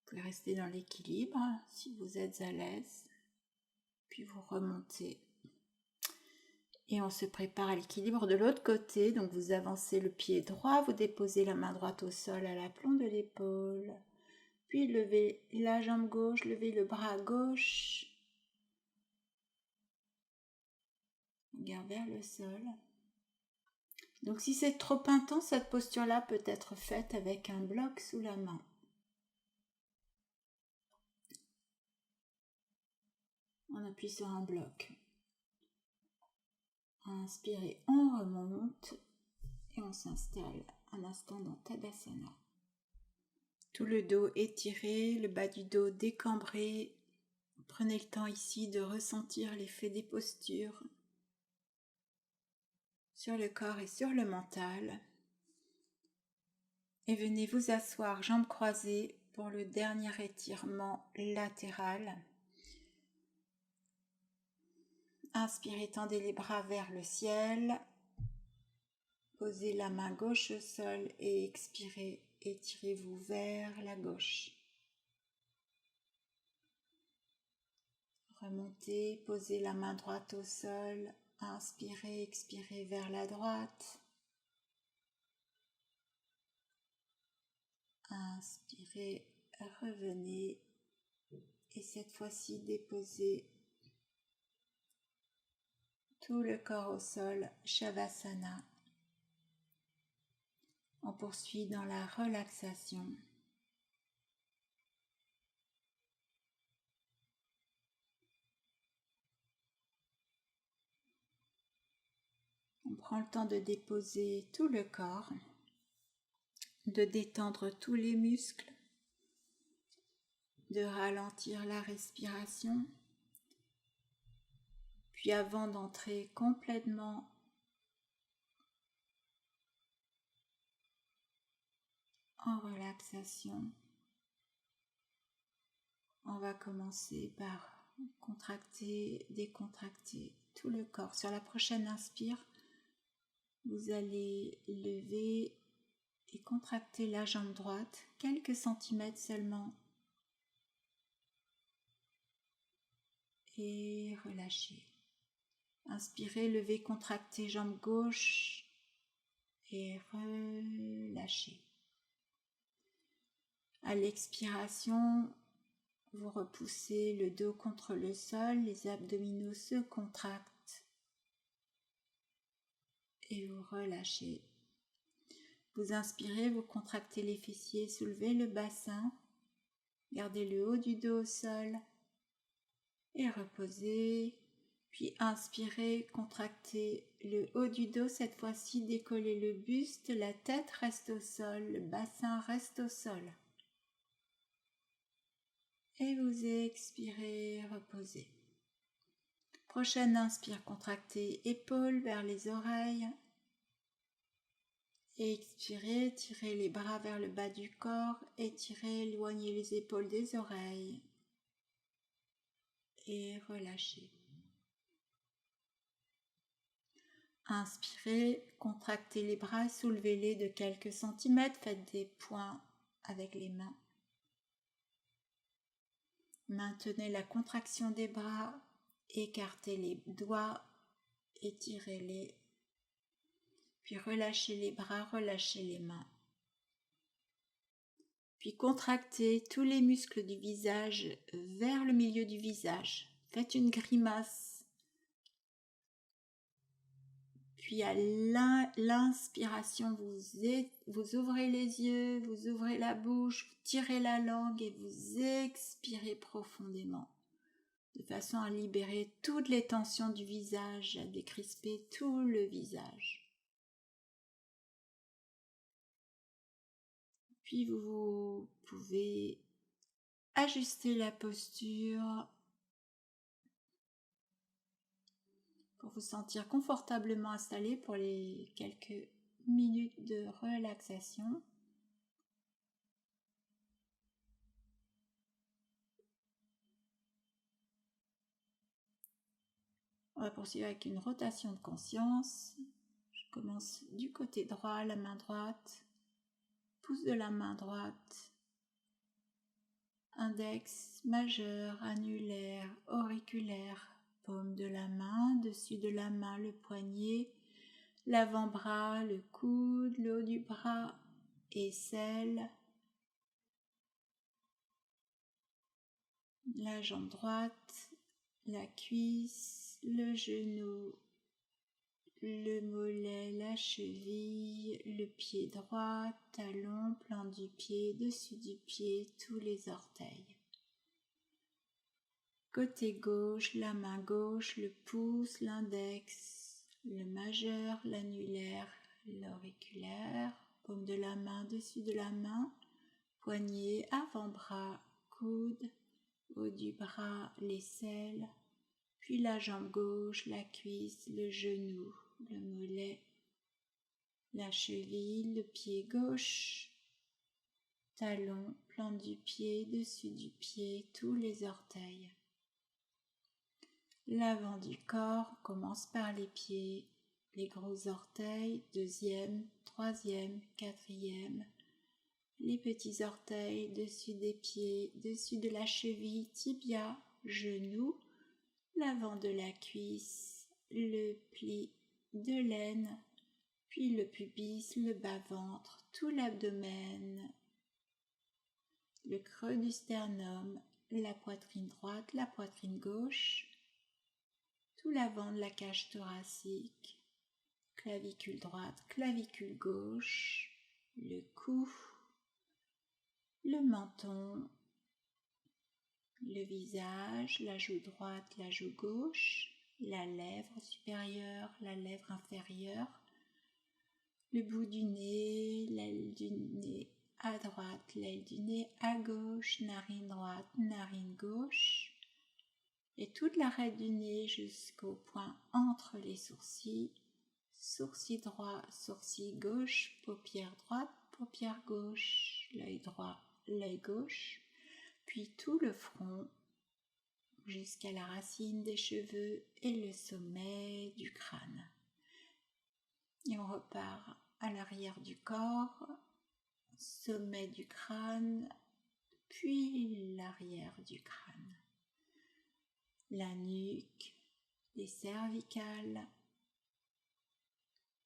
Vous pouvez rester dans l'équilibre si vous êtes à l'aise, puis vous remontez. Et on se prépare à l'équilibre de l'autre côté. Donc vous avancez le pied droit, vous déposez la main droite au sol à l'aplomb de l'épaule. Puis levez la jambe gauche, levez le bras gauche. Regard vers le sol. Donc si c'est trop intense, cette posture-là peut être faite avec un bloc sous la main. On appuie sur un bloc. Inspirez, on remonte Et on s'installe un instant dans Tadasana. Tout le dos étiré, le bas du dos décambré. Prenez le temps ici de ressentir l'effet des postures sur le corps et sur le mental. Et venez vous asseoir jambes croisées pour le dernier étirement latéral. Inspirez, tendez les bras vers le ciel. Posez la main gauche au sol et expirez, étirez-vous vers la gauche. Remontez, posez la main droite au sol. Inspirez, expirez vers la droite. Inspirez, revenez. Et cette fois-ci, déposez tout le corps au sol, Shavasana. On poursuit dans la relaxation. On prend le temps de déposer tout le corps, de détendre tous les muscles, de ralentir la respiration. Puis avant d'entrer complètement en relaxation, on va commencer par contracter, décontracter tout le corps. Sur la prochaine inspire, vous allez lever et contracter la jambe droite, quelques centimètres seulement. Et relâchez. Inspirez, levez, contractez jambe gauche et relâchez. À l'expiration, vous repoussez le dos contre le sol, les abdominaux se contractent et vous relâchez. Vous inspirez, vous contractez les fessiers, soulevez le bassin, gardez le haut du dos au sol et reposez. Puis inspirez, contractez le haut du dos, cette fois-ci décollez le buste, la tête reste au sol, le bassin reste au sol. Et vous expirez, reposez. Prochaine inspire, contractez épaules vers les oreilles. Expirez, tirez les bras vers le bas du corps, étirez, éloignez les épaules des oreilles. Et relâchez. Inspirez, contractez les bras, soulevez-les de quelques centimètres, faites des points avec les mains. Maintenez la contraction des bras, écartez les doigts, étirez-les, puis relâchez les bras, relâchez les mains. Puis contractez tous les muscles du visage vers le milieu du visage. Faites une grimace. Puis à l'inspiration, vous ouvrez les yeux, vous ouvrez la bouche, vous tirez la langue et vous expirez profondément, de façon à libérer toutes les tensions du visage, à décrisper tout le visage. Puis vous pouvez ajuster la posture pour vous sentir confortablement installé pour les quelques minutes de relaxation. On va poursuivre avec une rotation de conscience. Je commence du côté droit, la main droite, pouce de la main droite, index, majeur, annulaire, auriculaire, paume de la main, dessus de la main, le poignet, l'avant-bras, le coude, le haut du bras, aisselle, la jambe droite, la cuisse, le genou, le mollet, la cheville, le pied droit, talon, plan du pied, dessus du pied, tous les orteils. Côté gauche, la main gauche, le pouce, l'index, le majeur, l'annulaire, l'auriculaire, paume de la main dessus de la main, poignet, avant-bras, coude, haut du bras, l'aisselle, puis la jambe gauche, la cuisse, le genou, le mollet, la cheville, le pied gauche, talon, plante du pied, dessus du pied, tous les orteils. L'avant du corps commence par les pieds, les gros orteils, deuxième, troisième, quatrième, les petits orteils, dessus des pieds, dessus de la cheville, tibia, genou, l'avant de la cuisse, le pli de l'aine, puis le pubis, le bas-ventre, tout l'abdomen, le creux du sternum, la poitrine droite, la poitrine gauche, tout l'avant de la cage thoracique, clavicule droite, clavicule gauche, le cou, le menton, le visage, la joue droite, la joue gauche, la lèvre supérieure, la lèvre inférieure, le bout du nez, l'aile du nez à droite, l'aile du nez à gauche, narine droite, narine gauche, et toute l'arête du nez jusqu'au point entre les sourcils, sourcil droit, sourcil gauche, paupière droite, paupière gauche, l'œil droit, l'œil gauche, puis tout le front jusqu'à la racine des cheveux et le sommet du crâne. Et on repart à l'arrière du corps, sommet du crâne, puis l'arrière du crâne. La nuque, les cervicales,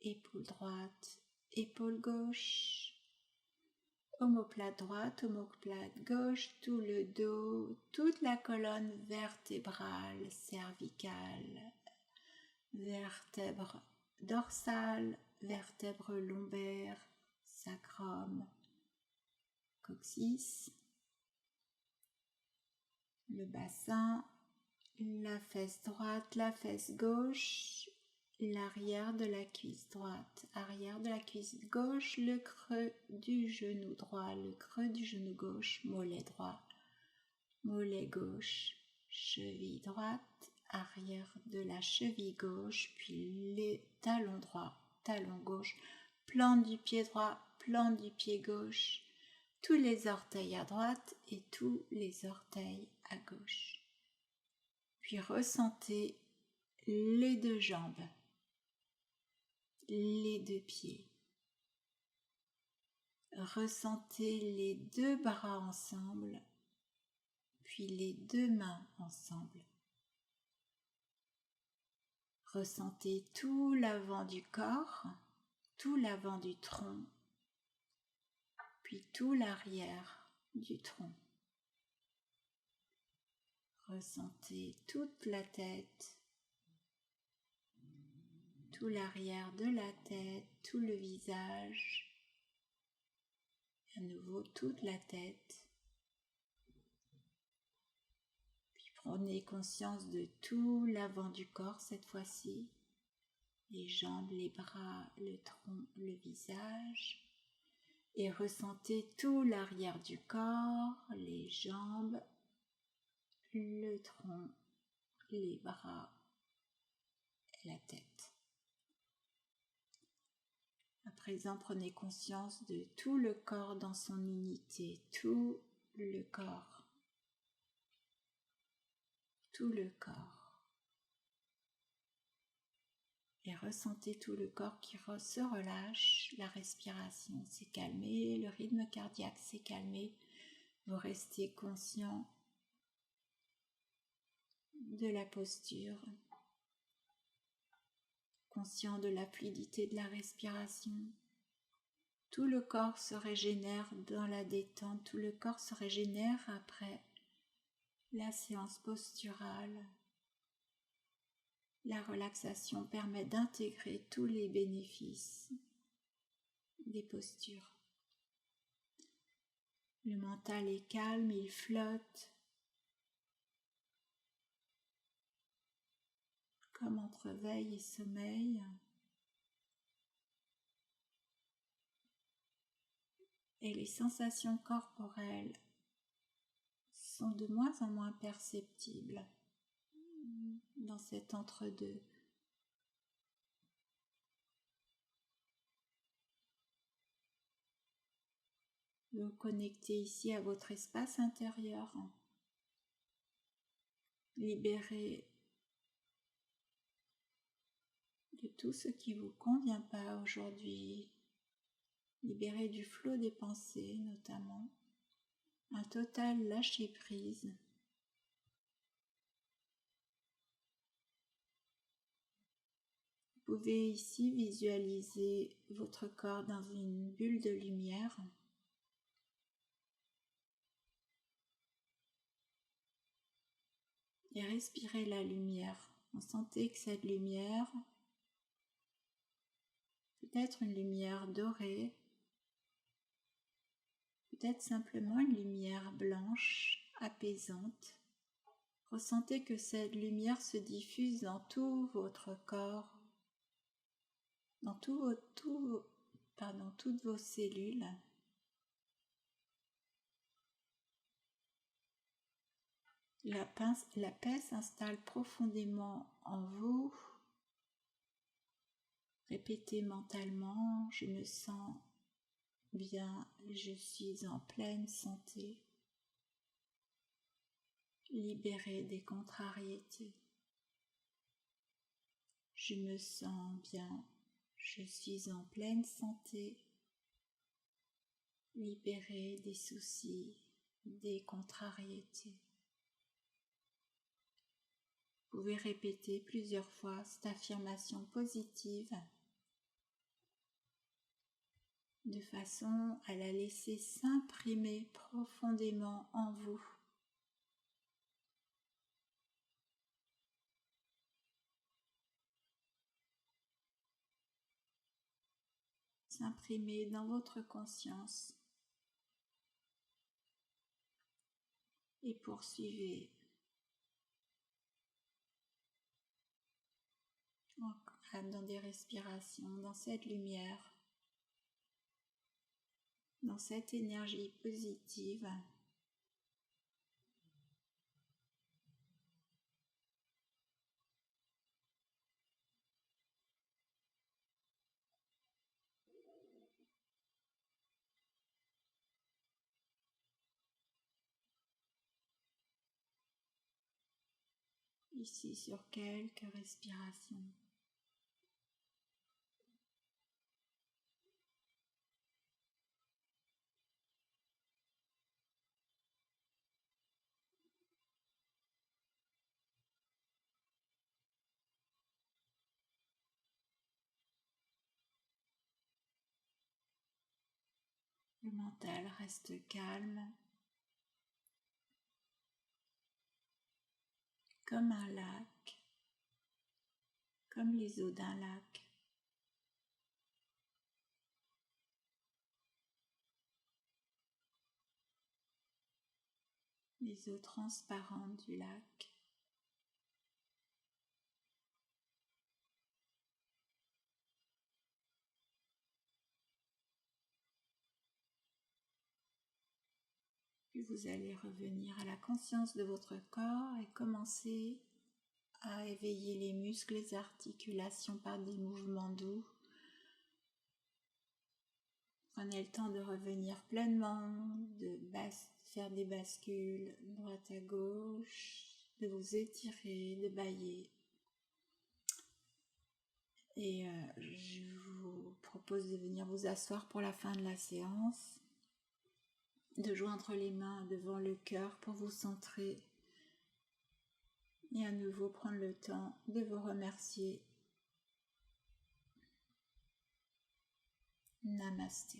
épaule droite, épaule gauche, omoplate droite, omoplate gauche, tout le dos, toute la colonne vertébrale, cervicale, vertèbre dorsale, vertèbre lombaire, sacrum, coccyx, le bassin, la fesse droite, la fesse gauche, l'arrière de la cuisse droite, arrière de la cuisse gauche, le creux du genou droit, le creux du genou gauche, mollet droit, mollet gauche, cheville droite, arrière de la cheville gauche, puis les talons droits, talon gauche, plante du pied droit, plante du pied gauche, tous les orteils à droite et tous les orteils à gauche. Puis ressentez les deux jambes, les deux pieds. Ressentez les deux bras ensemble, puis les deux mains ensemble. Ressentez tout l'avant du corps, tout l'avant du tronc, puis tout l'arrière du tronc. Ressentez toute la tête, tout l'arrière de la tête, tout le visage, à nouveau toute la tête. Puis prenez conscience de tout l'avant du corps cette fois-ci, les jambes, les bras, le tronc, le visage. Et ressentez tout l'arrière du corps, les jambes, le tronc, les bras et la tête. À présent, prenez conscience de tout le corps dans son unité, tout le corps, tout le corps. Et ressentez tout le corps qui se relâche, la respiration s'est calmée, le rythme cardiaque s'est calmé. Vous restez conscient de la posture, conscient de la fluidité de la respiration. Tout le corps se régénère dans la détente, tout le corps se régénère après la séance posturale. La relaxation permet d'intégrer tous les bénéfices des postures. Le mental est calme, il flotte comme entre veille et sommeil. et les sensations corporelles sont de moins en moins perceptibles dans cet entre-deux. Vous connectez ici à votre espace intérieur. Libérez de tout ce qui ne vous convient pas aujourd'hui. Libérez du flot des pensées notamment. Un total lâcher-prise. Vous pouvez ici visualiser votre corps dans une bulle de lumière. Et respirez la lumière. Vous sentez que cette lumière peut être une lumière dorée, peut-être simplement une lumière blanche, apaisante. Ressentez que cette lumière se diffuse dans tout votre corps, dans toutes vos cellules. La paix s'installe profondément en vous. Répétez mentalement, je me sens bien, je suis en pleine santé. Libérez des contrariétés. Je me sens bien, je suis en pleine santé. Libérez des soucis, des contrariétés. Vous pouvez répéter plusieurs fois cette affirmation positive de façon à la laisser s'imprimer profondément en vous. S'imprimer dans votre conscience et poursuivez dans des respirations, dans cette lumière, dans cette énergie positive. Ici sur quelques respirations. Le mental reste calme, comme un lac, comme les eaux d'un lac. Les eaux transparentes du lac. Puis vous allez revenir à la conscience de votre corps et commencer à éveiller les muscles, les articulations par des mouvements doux. Prenez le temps de revenir pleinement, de faire des bascules droite à gauche, de vous étirer, de bâiller. Et je vous propose de venir vous asseoir pour la fin de la séance, de joindre les mains devant le cœur pour vous centrer et à nouveau prendre le temps de vous remercier. Namasté.